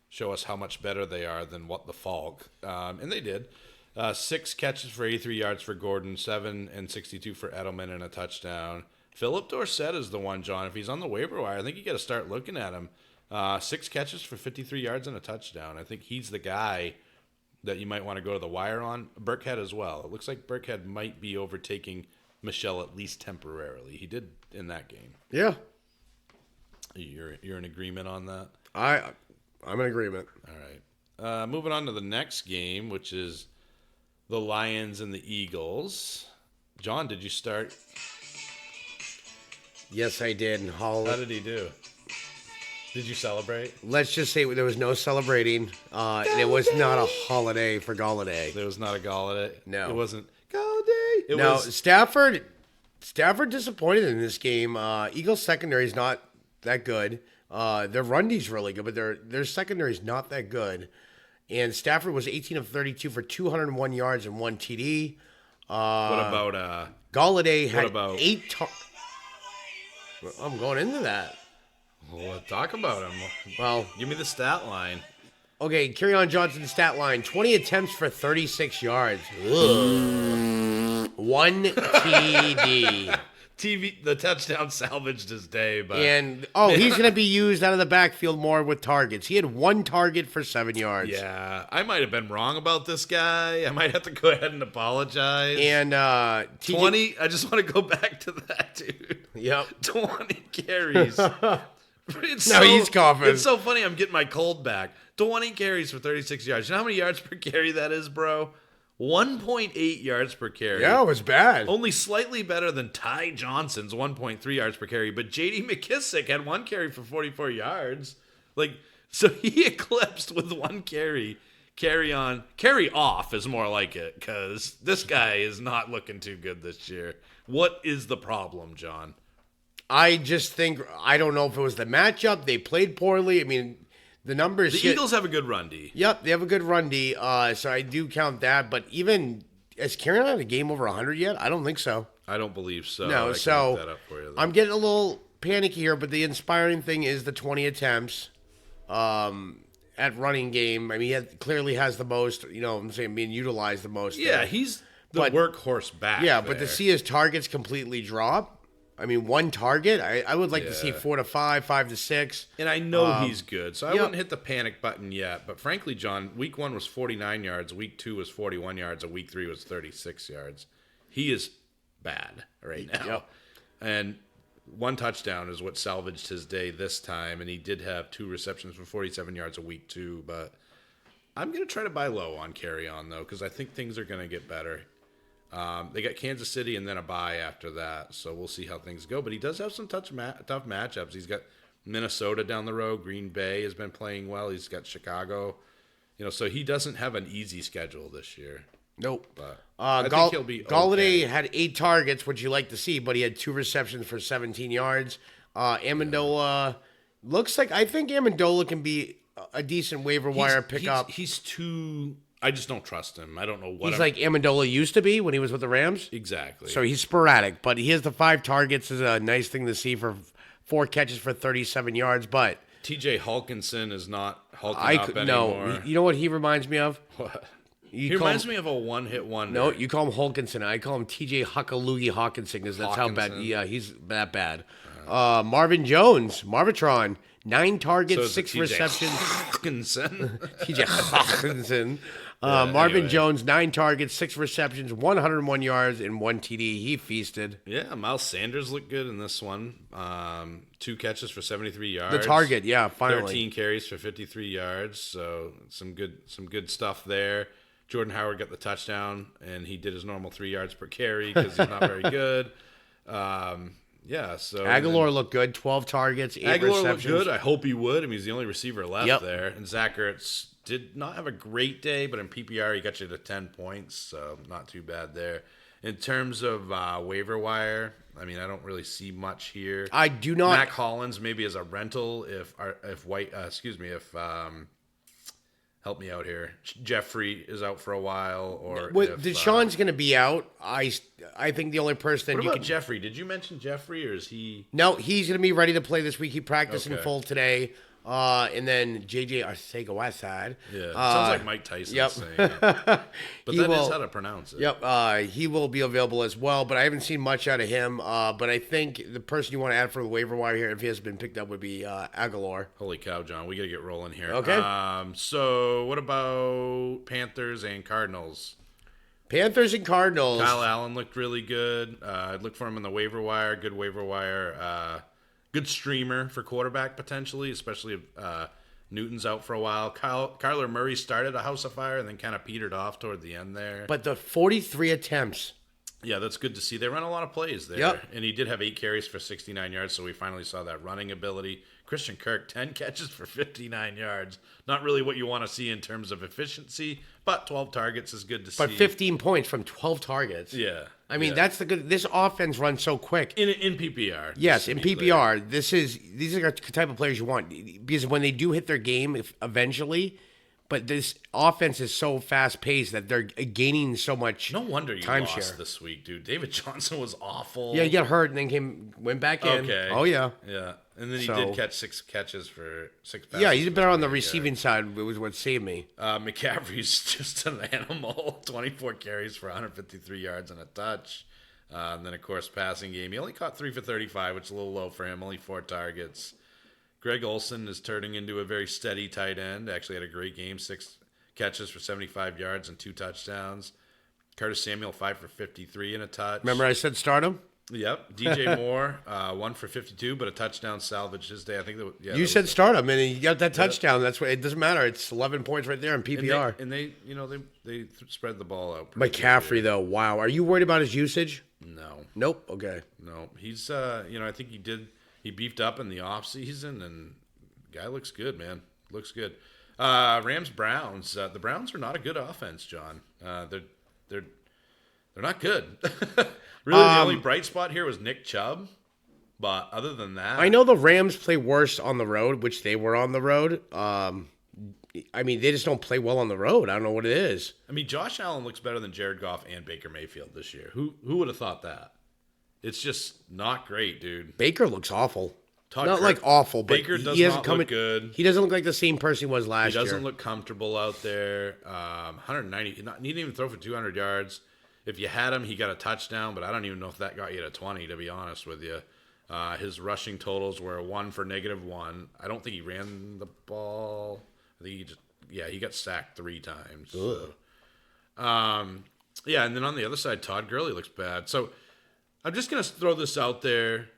show us how much better they are than What the Falk. And they did. 6 catches for 83 yards for Gordon, 7 and 62 for Edelman, and a touchdown. Philip Dorsett is the one, John. If he's on the waiver wire, I think you got to start looking at him. 6 catches for 53 yards and a touchdown. I think he's the guy that you might want to go to the wire on. Burkhead as well. It looks like Burkhead might be overtaking Michelle at least temporarily. He did in that game. Yeah. You're in agreement on that? I'm in agreement. All right. Moving on to the next game, which is the Lions and the Eagles. John, did you start? Yes, I did. How did he do? Did you celebrate? Let's just say there was no celebrating. And it was not a holiday for Galladay. There was not a Galladay? No. It wasn't Galladay? It was... Stafford disappointed in this game. Eagles secondary is not that good. Their run D's really good, but their secondary is not that good. And Stafford was 18 of 32 for 201 yards and 1 TD. What about... Galladay had about... 8... I'm going into that. Well, talk about him. Well, give me the stat line. Okay, Kerryon Johnson's stat line: 20 attempts for 36 yards. Ugh. 1 TD. The touchdown salvaged his day, but And he's going to be used out of the backfield more with targets. He had 1 target for 7 yards. yeah, I might have been wrong about this guy. I might have to go ahead and apologize. And 20. I just want to go back to that, dude. Yep. 20 carries. He's coughing. It's so funny. I'm getting my cold back. 20 carries for 36 yards. You know how many yards per carry that is, bro? 1.8 yards per carry. Yeah, it was bad. Only slightly better than Ty Johnson's 1.3 yards per carry. But J.D. McKissick had 1 carry for 44 yards. So he eclipsed with 1 carry. Carry off is more like it, because this guy is not looking too good this year. What is the problem, John? I just think, I don't know if it was the matchup. They played poorly. I mean, the numbers. The Eagles have a good run D. Yep, they have a good run D. So I do count that. But even, has Carolina had a game over 100 yet? I don't think so. I don't believe so. No, I so can look that up for you, though. I'm getting a little panicky here, but the inspiring thing is the 20 attempts at running game. I mean, he clearly has the most, I'm saying being utilized the most. Yeah, there. he's the But- workhorse back. Yeah, but to there. see his targets completely drop, I mean, 1 target, I would like to see Yeah. 4 to 5, 5 to 6. And I know he's good, so I yep. wouldn't hit the panic button yet. But frankly, John, week 1 was 49 yards, week 2 was 41 yards, and week 3 was 36 yards. He is bad right now. Yep. And 1 touchdown is what salvaged his day this time, and he did have 2 receptions for 47 yards a week 2. But I'm going to try to buy low on Kerryon, though, because I think things are going to get better. They got Kansas City and then a bye after that, so we'll see how things go. But he does have some tough matchups. He's got Minnesota down the road. Green Bay has been playing well. He's got Chicago. So he doesn't have an easy schedule this year. Nope. But I think he'll be Galladay okay. had 8 targets, which you like to see, but he had 2 receptions for 17 yards. Amendola I think Amendola can be a decent waiver wire pickup. He's too. I just don't trust him. I don't know what. He's like Amendola used to be when he was with the Rams. Exactly. So he's sporadic, but he has the 5 targets. Is a nice thing to see for 4 catches for 37 yards. But T.J. Hawkinson is not hulking up anymore. no. You know what he reminds me of? What? He He reminds me of a one-hit wonder. No, you call him Holkinson. I call him T.J. Huckaloogie Hawkinson because that's how bad. Hawkinson. Yeah, he's that bad. Marvin Jones, Marvitron, 9 targets, So is it 6 T.J. receptions. Hawkinson. T.J. Hawkinson. Marvin anyway. Jones, 9 targets, 6 receptions, 101 yards, and 1 TD. He feasted. Yeah, Miles Sanders looked good in this one. 2 catches for 73 yards. The target, yeah, finally. 13 carries for 53 yards. So some good stuff there. Jordan Howard got the touchdown, and he did his normal 3 yards per carry because he's not very good. Yeah, so Aguilar looked good, 12 targets, 8 Aguilar receptions. looked good. I hope he would. I mean, he's the only receiver left Yep. there. And Zach Ertz did not have a great day, but in PPR, he got you to 10 points, so not too bad there. In terms of waiver wire, I mean, I don't really see much here. I do not. Mac Hollins maybe as a rental if help me out here. Jeffrey is out for a while, or if, Deshaun's going to be out. I think the only person what you about can. Jeffrey? Did you mention Jeffrey, or is he? No, he's going to be ready to play this week. He practiced in Okay. full today. And then JJ Arcega-Whiteside. Yeah, sounds like Mike Tyson yep. saying it. But He that is will- how to pronounce it. Yep, he will be available as well, but I haven't seen much out of him. But I think the person you want to add for the waiver wire here, if he has been picked up, would be Aguilar. Holy cow, John. We got to get rolling here. Okay. So what about Panthers and Cardinals? Panthers and Cardinals. Kyle Allen looked really good. I'd look for him in the waiver wire. Good waiver wire. Good streamer for quarterback potentially, especially if Newton's out for a while. Kyler Murray started a house of fire and then kind of petered off toward the end there. But the 43 attempts. Yeah, that's good to see. They run a lot of plays there. Yep. And he did have 8 carries for 69 yards, so we finally saw that running ability. Christian Kirk, 10 catches for 59 yards. Not really what you want to see in terms of efficiency, but 12 targets is good to see. But 15 points from 12 targets. Yeah. I mean, yeah. that's the good. This offense runs so quick. In PPR. Yes, just in to be clear. PPR, these are the type of players you want because when they do hit their game, eventually, but this offense is so fast paced that they're gaining so much. No wonder you timeshare. lost this week, dude. David Johnson was awful. Yeah, he got hurt and then went back in. Okay. Oh yeah. Yeah. And then he did catch 6 catches for 6 passes. Yeah, he's better on the receiving side. It was what saved me. McCaffrey's just an animal. 24 carries for 153 yards and a touch. And then, of course, passing game. He only caught 3 for 35, which is a little low for him. Only 4 targets. Greg Olsen is turning into a very steady tight end. Actually had a great game. 6 catches for 75 yards and 2 touchdowns. Curtis Samuel, 5 for 53 and a touch. Remember I said start him? Yep. DJ Moore, 1 for 52, but a touchdown salvaged his day. I think you said start him, and he got that touchdown. That's what it doesn't matter. It's 11 points right there in PPR. And they spread the ball out. McCaffrey though, wow. Are you worried about his usage? No. Nope. Okay. No. He's I think he beefed up in the offseason, and the guy looks good, man. Looks good. Rams Browns. The Browns are not a good offense, John. They're not good. Really, the only bright spot here was Nick Chubb. But other than that, I know the Rams play worse on the road, which they were on the road. I mean, they just don't play well on the road. I don't know what it is. I mean, Josh Allen looks better than Jared Goff and Baker Mayfield this year. Who would have thought that? It's just not great, dude. Baker looks awful. Not like awful, but Baker does he hasn't not look good. He doesn't look like the same person he was last year. He doesn't look comfortable out there. 190. He didn't even throw for 200 yards. If you had him, he got a touchdown, but I don't even know if that got you to 20, to be honest with you. His rushing totals were 1 for -1. I don't think he ran the ball. I think he got sacked 3 times. So. And then on the other side, Todd Gurley looks bad. So I'm just going to throw this out there.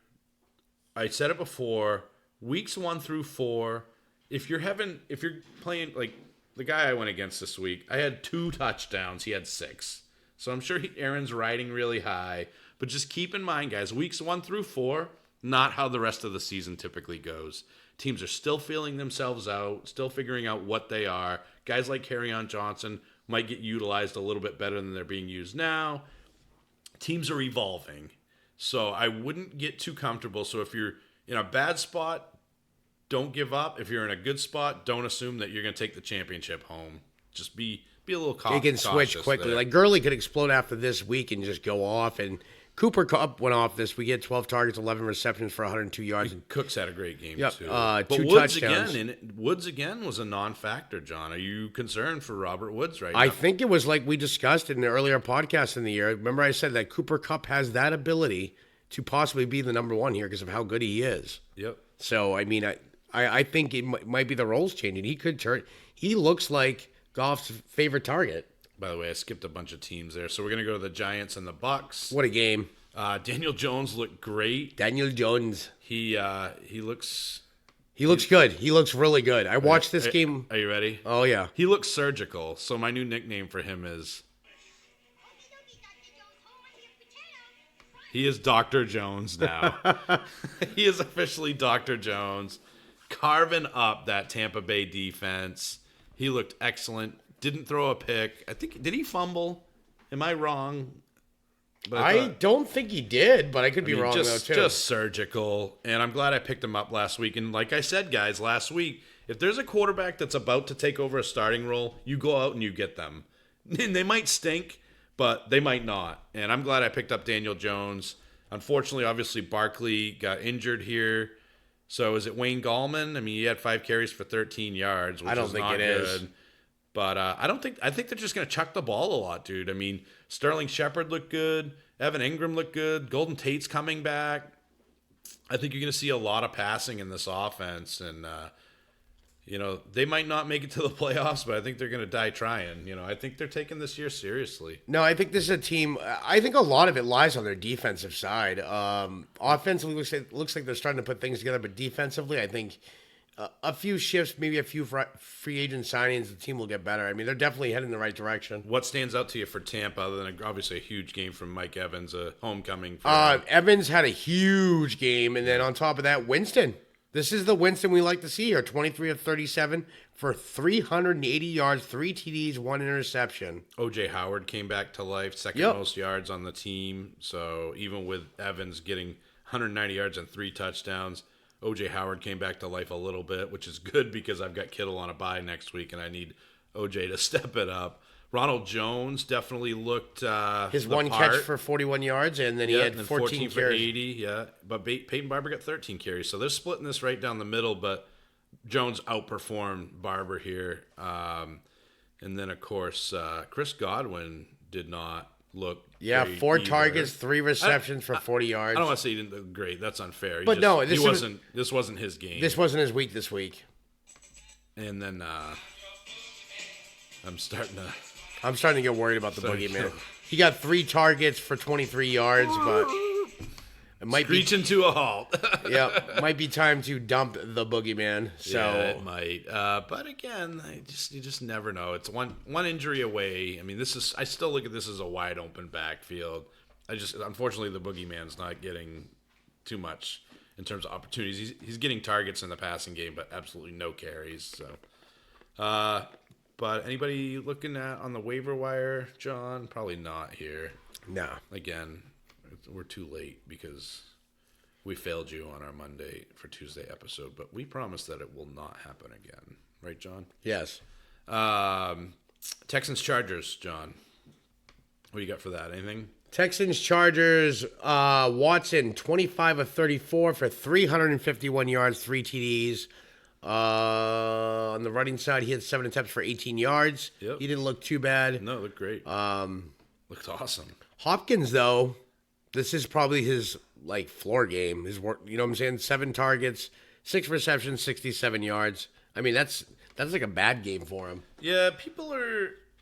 I said it before, weeks 1 through 4, if you're playing, like the guy I went against this week, I had 2 touchdowns. He had 6. So I'm sure Aaron's riding really high. But just keep in mind, guys, weeks 1 through 4, not how the rest of the season typically goes. Teams are still feeling themselves out, still figuring out what they are. Guys like Kerryon Johnson might get utilized a little bit better than they're being used now. Teams are evolving. So I wouldn't get too comfortable. So if you're in a bad spot, don't give up. If you're in a good spot, don't assume that you're going to take the championship home. Just be a little cautious. He can switch quickly. There. Like Gurley could explode after this week and just go off. And Cooper Kupp went off this week. He had 12 targets, 11 receptions for 102 yards. Cooks had a great game too. But 2 Woods touchdowns. Woods again was a non-factor, John. Are you concerned for Robert Woods right now? I think it was like we discussed in the earlier podcast in the year. Remember I said that Cooper Kupp has that ability to possibly be the number 1 here because of how good he is. Yep. So, I mean, I think it might be the roles changing. He could turn. He looks like Goff's favorite target. By the way, I skipped a bunch of teams there. So we're going to go to the Giants and the Bucks. What a game. Daniel Jones looked great. Daniel Jones. He looks... He looks good. He looks really good. I watched this game. Are you ready? Oh, yeah. He looks surgical. So my new nickname for him is... He is Dr. Jones now. He is officially Dr. Jones. Carving up that Tampa Bay defense. He looked excellent. Didn't throw a pick. I think, did he fumble? Am I wrong? But I don't think he did, but I could be wrong though too. Just surgical. And I'm glad I picked him up last week. And like I said, guys, last week, if there's a quarterback that's about to take over a starting role, you go out and you get them. And they might stink, but they might not. And I'm glad I picked up Daniel Jones. Unfortunately, obviously, Barkley got injured here. So is it Wayne Gallman? I mean, he had 5 carries for 13 yards, which I don't is think not it good. is. But I think they're just going to chuck the ball a lot, dude. I mean, Sterling Shepard looked good. Evan Ingram looked good. Golden Tate's coming back. I think you're going to see a lot of passing in this offense. And, they might not make it to the playoffs, but I think they're going to die trying. I think they're taking this year seriously. No, I think this is a team. I think a lot of it lies on their defensive side. Offensively, looks like they're starting to put things together, but defensively, I think a few shifts, maybe a few free agent signings, the team will get better. I mean, they're definitely heading in the right direction. What stands out to you for Tampa, other than obviously a huge game from Mike Evans, a homecoming? For Evans had a huge game, and then on top of that, Winston. This is the Winston we like to see here. 23 of 37 for 380 yards, 3 TDs, 1 interception. O.J. Howard came back to life, second most yards on the team. So even with Evans getting 190 yards and 3 touchdowns, O.J. Howard came back to life a little bit, which is good because I've got Kittle on a bye next week, and I need O.J. to step it up. Ronald Jones definitely looked His the one part. catch for 41 yards, and then he Yeah, had and then 14 for carries. 80, yeah. But Peyton Barber got 13 carries. So they're splitting this right down the middle, but Jones outperformed Barber here. And then, of course, Chris Godwin did not look Yeah, great 4 either. targets, 3 receptions for 40 yards. I don't want to say he didn't look great. That's unfair. But no, this wasn't his game. This wasn't his week this week. And then I'm starting to get worried about the Sorry. boogeyman. He got 3 targets for 23 yards, but it might screeching to a halt. might be time to dump the boogeyman. So yeah, it might. But again, you just never know. It's one injury away. I mean, I still look at this as a wide open backfield. Unfortunately, the boogeyman's not getting too much in terms of opportunities. He's getting targets in the passing game, but absolutely no carries. So, but anybody looking at on the waiver wire, John? Probably not here. nah. Again, we're too late because we failed you on our Monday for Tuesday episode, but we promise that it will not happen again. Right, John? Yes. Texans Chargers, John. What do you got for that? Anything? Texans Chargers. Watson 25 of 34 for 351 yards, 3 TDs. On the running side, he had 7 attempts for 18 yards. Yep. He didn't look too bad. No, it looked great. Looked awesome. Hopkins, though, this is probably his floor game. His work, you know what I'm saying? 7 targets, 6 receptions, 67 yards. I mean, that's like a bad game for him. Yeah,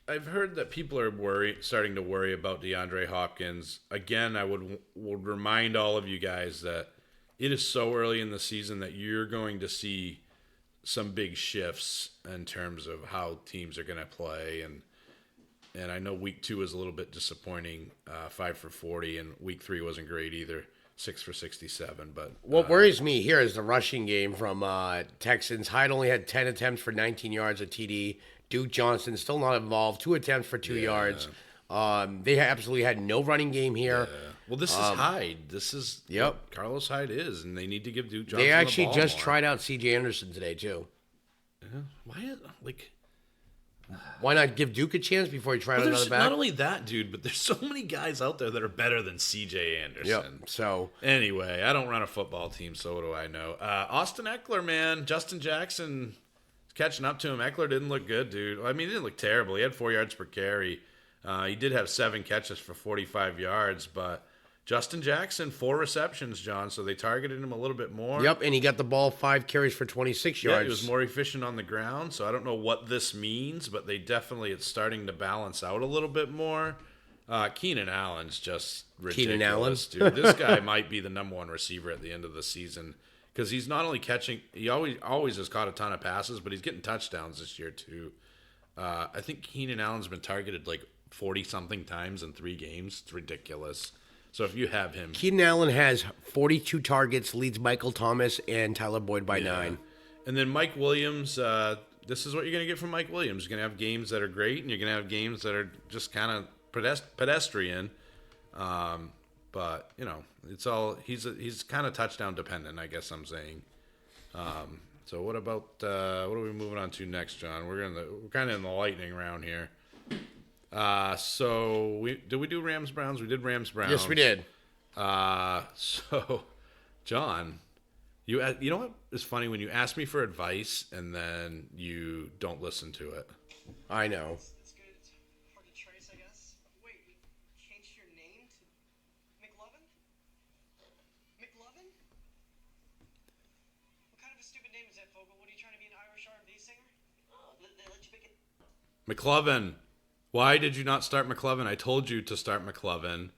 I've heard that people are starting to worry about DeAndre Hopkins. Again, I would remind all of you guys that it is so early in the season that you're going to see some big shifts in terms of how teams are going to play. And I know week 2 was a little bit disappointing, 5 for 40, and week 3 wasn't great either, 6 for 67. But what worries me here is the rushing game from Texans. Hyde only had 10 attempts for 19 yards at TD. Duke Johnson still not involved, 2 attempts for 2 yards. They absolutely had no running game here. Well, this is Hyde. This is what Carlos Hyde is, and they need to give Duke Johnson They actually the ball just more. tried out C.J. Anderson today too. Yeah. Why not give Duke a chance before he tried out Well, another back? not only that, dude, but there's so many guys out there that are better than C.J. Anderson. Yep. So Anyway, I don't run a football team, so what do I know? Austin Eckler, man. Justin Jackson is catching up to him. Eckler didn't look good, dude. I mean, he didn't look terrible. He had 4 yards per carry. He did have 7 catches for 45 yards, but Justin Jackson, 4 receptions, John, so they targeted him a little bit more. Yep, and he got the ball 5 carries for 26 yards. Yeah, he was more efficient on the ground, so I don't know what this means, but it's starting to balance out a little bit more. Keenan Allen's just ridiculous, dude. This guy might be the number 1 receiver at the end of the season because he's not only catching, he always has caught a ton of passes, but he's getting touchdowns this year too. I think Keenan Allen's been targeted 40-something times in 3 games. It's ridiculous. So if you have him... Keenan Allen has 42 targets, leads Michael Thomas and Tyler Boyd by 9. And then Mike Williams, this is what you're going to get from Mike Williams. You're going to have games that are great, and you're going to have games that are just kind of pedestrian. But, it's all... He's kind of touchdown dependent, I guess I'm saying. So what about... what are we moving on to next, John? We're kind of in the lightning round here. So did we do Rams Browns? We did Rams Browns. Yes, we did. So John, you know what is funny when you ask me for advice and then you don't listen to it. I know. It's good. It's hard to trace, I guess. Wait, we changed your name to McLovin? McLovin? What kind of a stupid name is that, Fogel? What are you trying to be, an Irish R&B singer? Oh, they let you pick it. McLovin. Why did you not start McLovin? I told you to start McLovin,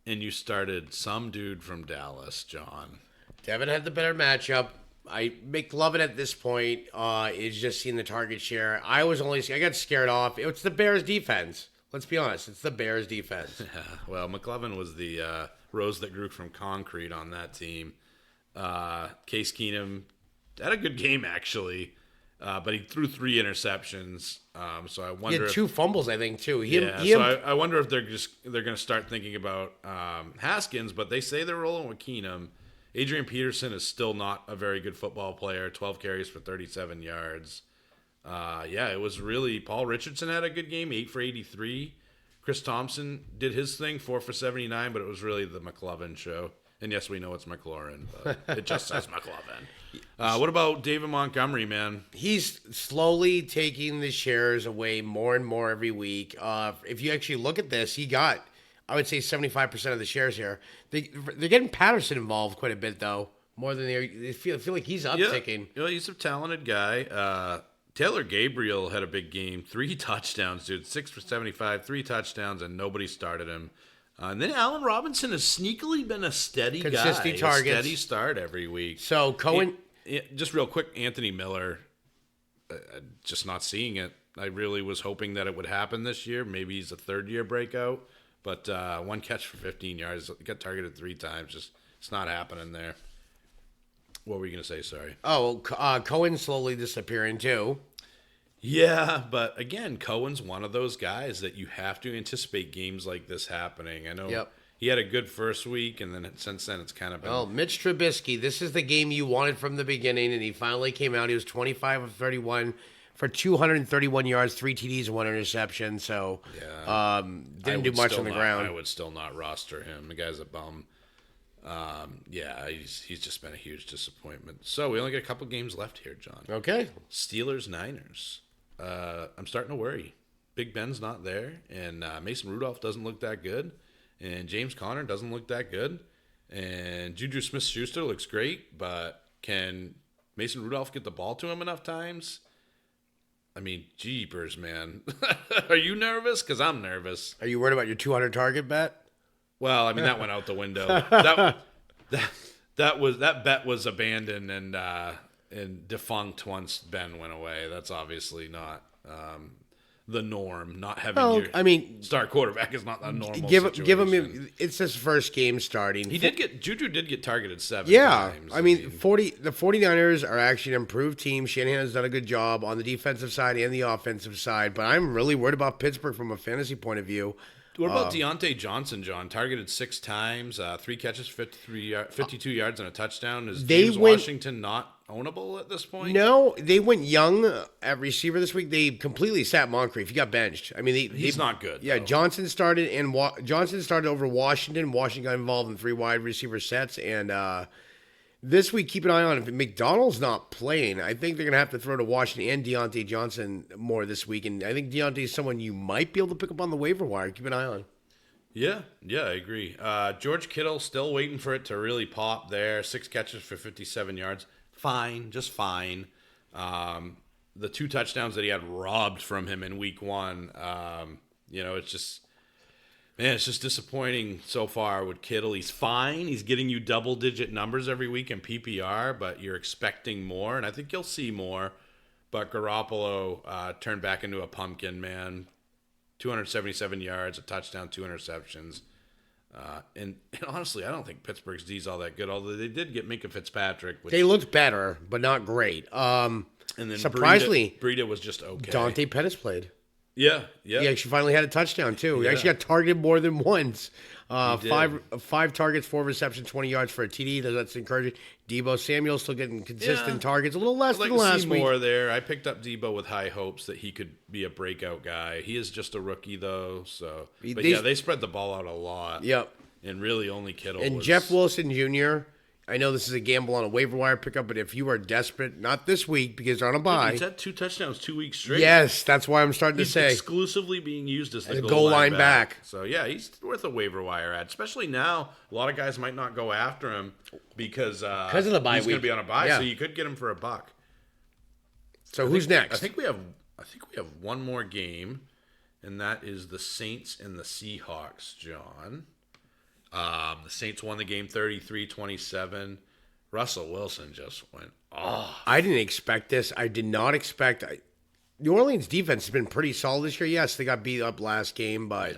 and you started some dude from Dallas, John. Devin had the better matchup. McLovin at this point is just seeing the target share. I got scared off. It's the Bears defense. Let's be honest. It's the Bears defense. Yeah, well, McLovin was the rose that grew from concrete on that team. Case Keenum had a good game, actually. But he threw 3 interceptions. So I wonder. He had 2 fumbles, I think, too. I wonder if they're going to start thinking about Haskins. But they say they're rolling with Keenum. Adrian Peterson is still not a very good football player. 12 carries for 37 yards. Yeah, it was really Paul Richardson had a good game, 8 for 83. Chris Thompson did his thing, 4 for 79, but it was really the McLovin show. And yes, we know it's McLaurin, but it just says McLovin. What about David Montgomery, man? He's slowly taking the shares away more and more every week. If you actually look at this, he got, I would say, 75% of the shares here. They're getting Patterson involved quite a bit, though, more than they feel like he's upticking. Yeah, he's a talented guy. Taylor Gabriel had a big game, 3 touchdowns, dude, 6 for 75, 3 touchdowns, and nobody started him. And then Allen Robinson has sneakily been a steady Consistent guy, targets. a steady start every week. So Cohen, Just real quick, Anthony Miller, just not seeing it. I really was hoping that it would happen this year. Maybe he's a third-year breakout, but 1 catch for 15 yards, got targeted 3 times. Just it's not happening there. What were you going to say? Sorry. Cohen's slowly disappearing too. Yeah, but again, Cohen's one of those guys that you have to anticipate games like this happening. I know he had a good first week, and then since then it's kind of been... Well, Mitch Trubisky, this is the game you wanted from the beginning, and he finally came out. He was 25 of 31 for 231 yards, 3 TDs, 1 interception. So didn't do much on the ground. I would still not roster him. The guy's a bum. He's just been a huge disappointment. So we only got a couple games left here, John. Okay. Steelers-Niners. I'm starting to worry. Big Ben's not there, and Mason Rudolph doesn't look that good, and James Conner doesn't look that good, and Juju Smith-Schuster looks great, but can Mason Rudolph get the ball to him enough times? I mean, jeepers, man. Are you nervous? Because I'm nervous. Are you worried about your 200 target bet? Well, I mean, that went out the window. That bet was abandoned and defunct once Ben went away. That's obviously not the norm. Not having star quarterback is not a normal situation. Give him. It's his first game starting. Juju did get targeted 7 times. Yeah, I mean, the 49ers are actually an improved team. Shanahan has done a good job on the defensive side and the offensive side, but I'm really worried about Pittsburgh from a fantasy point of view. What about Deontay Johnson, John? Targeted 6 times, 3 catches, 52 yards, and a touchdown. Is James Washington not ownable at this point? No, they went young at receiver this week. They completely sat Moncrief. He got benched. I mean, he's not good. Yeah, though. Johnson started over Washington. Washington got involved in 3 wide receiver sets, and this week, keep an eye on if McDonald's not playing. I think they're going to have to throw to Washington and Deontay Johnson more this week. And I think Deontay is someone you might be able to pick up on the waiver wire. Keep an eye on. Yeah, I agree. George Kittle still waiting for it to really pop there. 6 catches for 57 yards. Fine, just fine. The 2 touchdowns that he had robbed from him in week 1, it's just... Man, it's just disappointing so far with Kittle. He's fine. He's getting you double-digit numbers every week in PPR, but you're expecting more, and I think you'll see more. But Garoppolo turned back into a pumpkin, man. 277 yards, a touchdown, 2 interceptions. And honestly, I don't think Pittsburgh's D's all that good, although they did get Minka Fitzpatrick. They looked better, but not great. And then surprisingly, Breida was just okay. Dante Pettis played. Yeah. He actually finally had a touchdown, too. He actually got targeted more than once. 5 targets, 4 receptions, 20 yards for a TD. That's encouraging. Debo Samuel still getting consistent targets. A little less than last week. More there. I picked up Debo with high hopes that he could be a breakout guy. He is just a rookie, though. So, they spread the ball out a lot. Yep. And really only Kittle. And Jeff Wilson Jr., I know this is a gamble on a waiver wire pickup, but if you are desperate, not this week because they're on a bye. He's had 2 touchdowns 2 weeks straight. Yes, that's why I'm starting to say. He's exclusively being used as the goal line back. So, yeah, he's worth a waiver wire ad, especially now. A lot of guys might not go after him because of the bye he's going to be on a bye, yeah. so you could get him for $1. So who's next? I think we have one more game, and that is the Saints and the Seahawks, John. The Saints won the game 33-27. Russell Wilson just went off. I didn't expect this. I did not expect. New Orleans defense has been pretty solid this year. Yes, they got beat up last game, but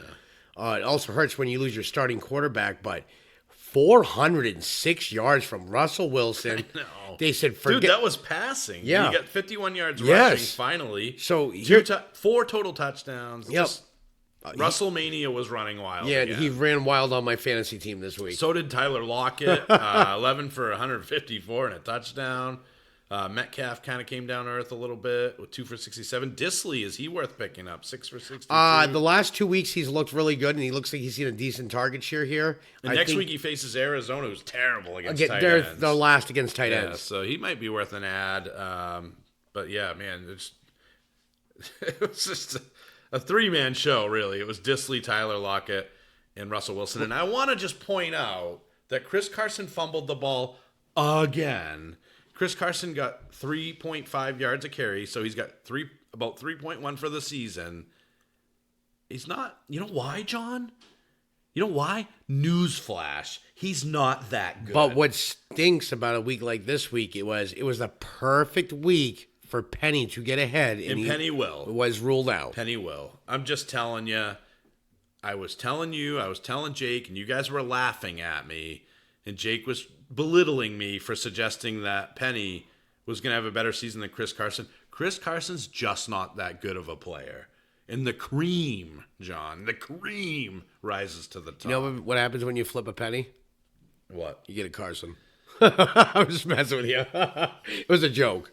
it also hurts when you lose your starting quarterback. But 406 yards from Russell Wilson. I know. They said, dude, that was passing. Yeah. He got 51 yards rushing finally. So 4 total touchdowns. Yep. WrestleMania was running wild. Yeah, again. he ran wild on my fantasy team this week. So did Tyler Lockett, 11 for 154 and a touchdown. Metcalf kind of came down to earth a little bit with 2 for 67. Disley, is he worth picking up? 6 for 62. The last 2 weeks he's looked really good, and he looks like he's seen a decent target share here. And next week he faces Arizona, who's terrible against tight ends. They're last against tight ends. So he might be worth an ad. But yeah, man, it was just a three-man show, really. It was Disley, Tyler Lockett, and Russell Wilson. And I want to just point out that Chris Carson fumbled the ball again. Chris Carson got 3.5 yards a carry, so he's got about 3.1 for the season. He's not, you know why, John? You know why? Newsflash. He's not that good. But what stinks about a week like this week, it was the perfect week for Penny to get ahead. And Penny will. Was ruled out. Penny will. I'm just telling you. I was telling Jake, and you guys were laughing at me. And Jake was belittling me for suggesting that Penny was going to have a better season than Chris Carson. Chris Carson's just not that good of a player. And the cream, John, the cream rises to the top. You know what happens when you flip a penny? What? You get a Carson. I'm just messing with you. It was a joke.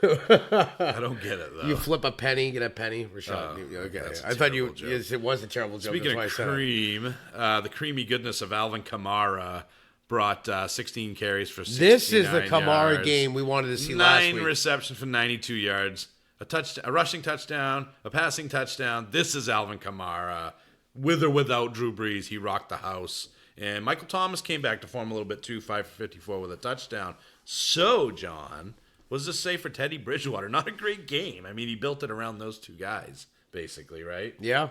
I don't get it, though. You flip a penny, get a penny. Rashad. Okay. I thought you. Yes, it was a terrible joke. Speaking of cream, the creamy goodness of Alvin Kamara brought 16 carries for 69 This is the Kamara yards. game we wanted to see last week. 9 receptions for 92 yards, a rushing touchdown, a passing touchdown. This is Alvin Kamara. With or without Drew Brees, he rocked the house. And Michael Thomas came back to form a little bit too, 5 for 54 with a touchdown. So, John, what does this say for Teddy Bridgewater? Not a great game. I mean, he built it around those two guys, basically, right? Yeah.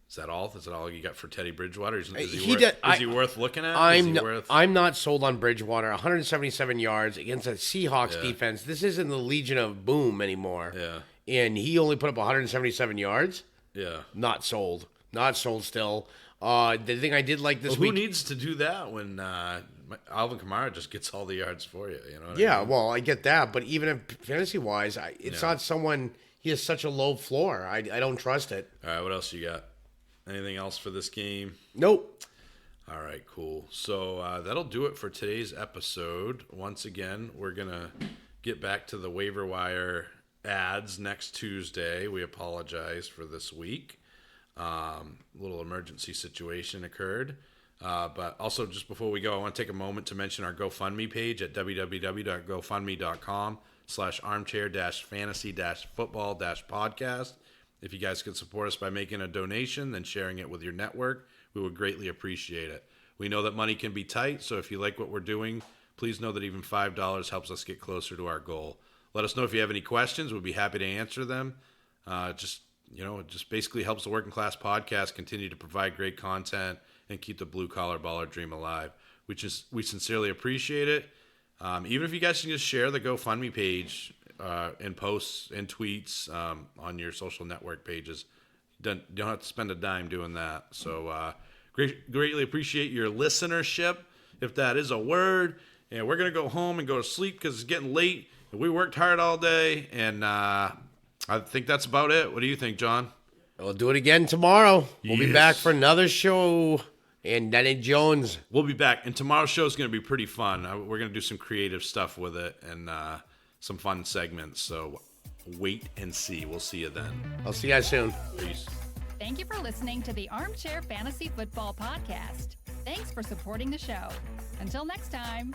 Is that all? Is that all you got for Teddy Bridgewater? Is he worth looking at? I'm not sold on Bridgewater. 177 yards against a Seahawks defense. This isn't the Legion of Boom anymore. Yeah. And he only put up 177 yards. Yeah. Not sold. Not sold still. The thing I did like this week. Who needs to do that when Alvin Kamara just gets all the yards for you? You know what Yeah, I mean? well, I get that. But even if fantasy-wise, it's not someone. He has such a low floor. I don't trust it. All right, what else you got? Anything else for this game? Nope. All right, cool. So that'll do it for today's episode. Once again, we're going to get back to the waiver wire ads next Tuesday. We apologize for this week. A little emergency situation occurred. But also, just before we go, I want to take a moment to mention our GoFundMe page at www.gofundme.com/armchair-fantasy-football-podcast. If you guys could support us by making a donation, then sharing it with your network, we would greatly appreciate it. We know that money can be tight, so if you like what we're doing, please know that even $5 helps us get closer to our goal. Let us know if you have any questions. We'd be happy to answer them. It just basically helps the Working Class Podcast continue to provide great content and keep the blue-collar baller dream alive. We sincerely appreciate it. Even if you guys can just share the GoFundMe page in posts and tweets on your social network pages. Don't have to spend a dime doing that. So greatly appreciate your listenership, if that is a word. And we're going to go home and go to sleep because it's getting late. We worked hard all day, and I think that's about it. What do you think, John? We'll do it again tomorrow. We'll be Yes. back for another show. And Danny Jones. We'll be back. And tomorrow's show is going to be pretty fun. We're going to do some creative stuff with it and some fun segments. So wait and see. We'll see you then. I'll see you guys soon. Peace. Thank you for listening to the Armchair Fantasy Football Podcast. Thanks for supporting the show. Until next time.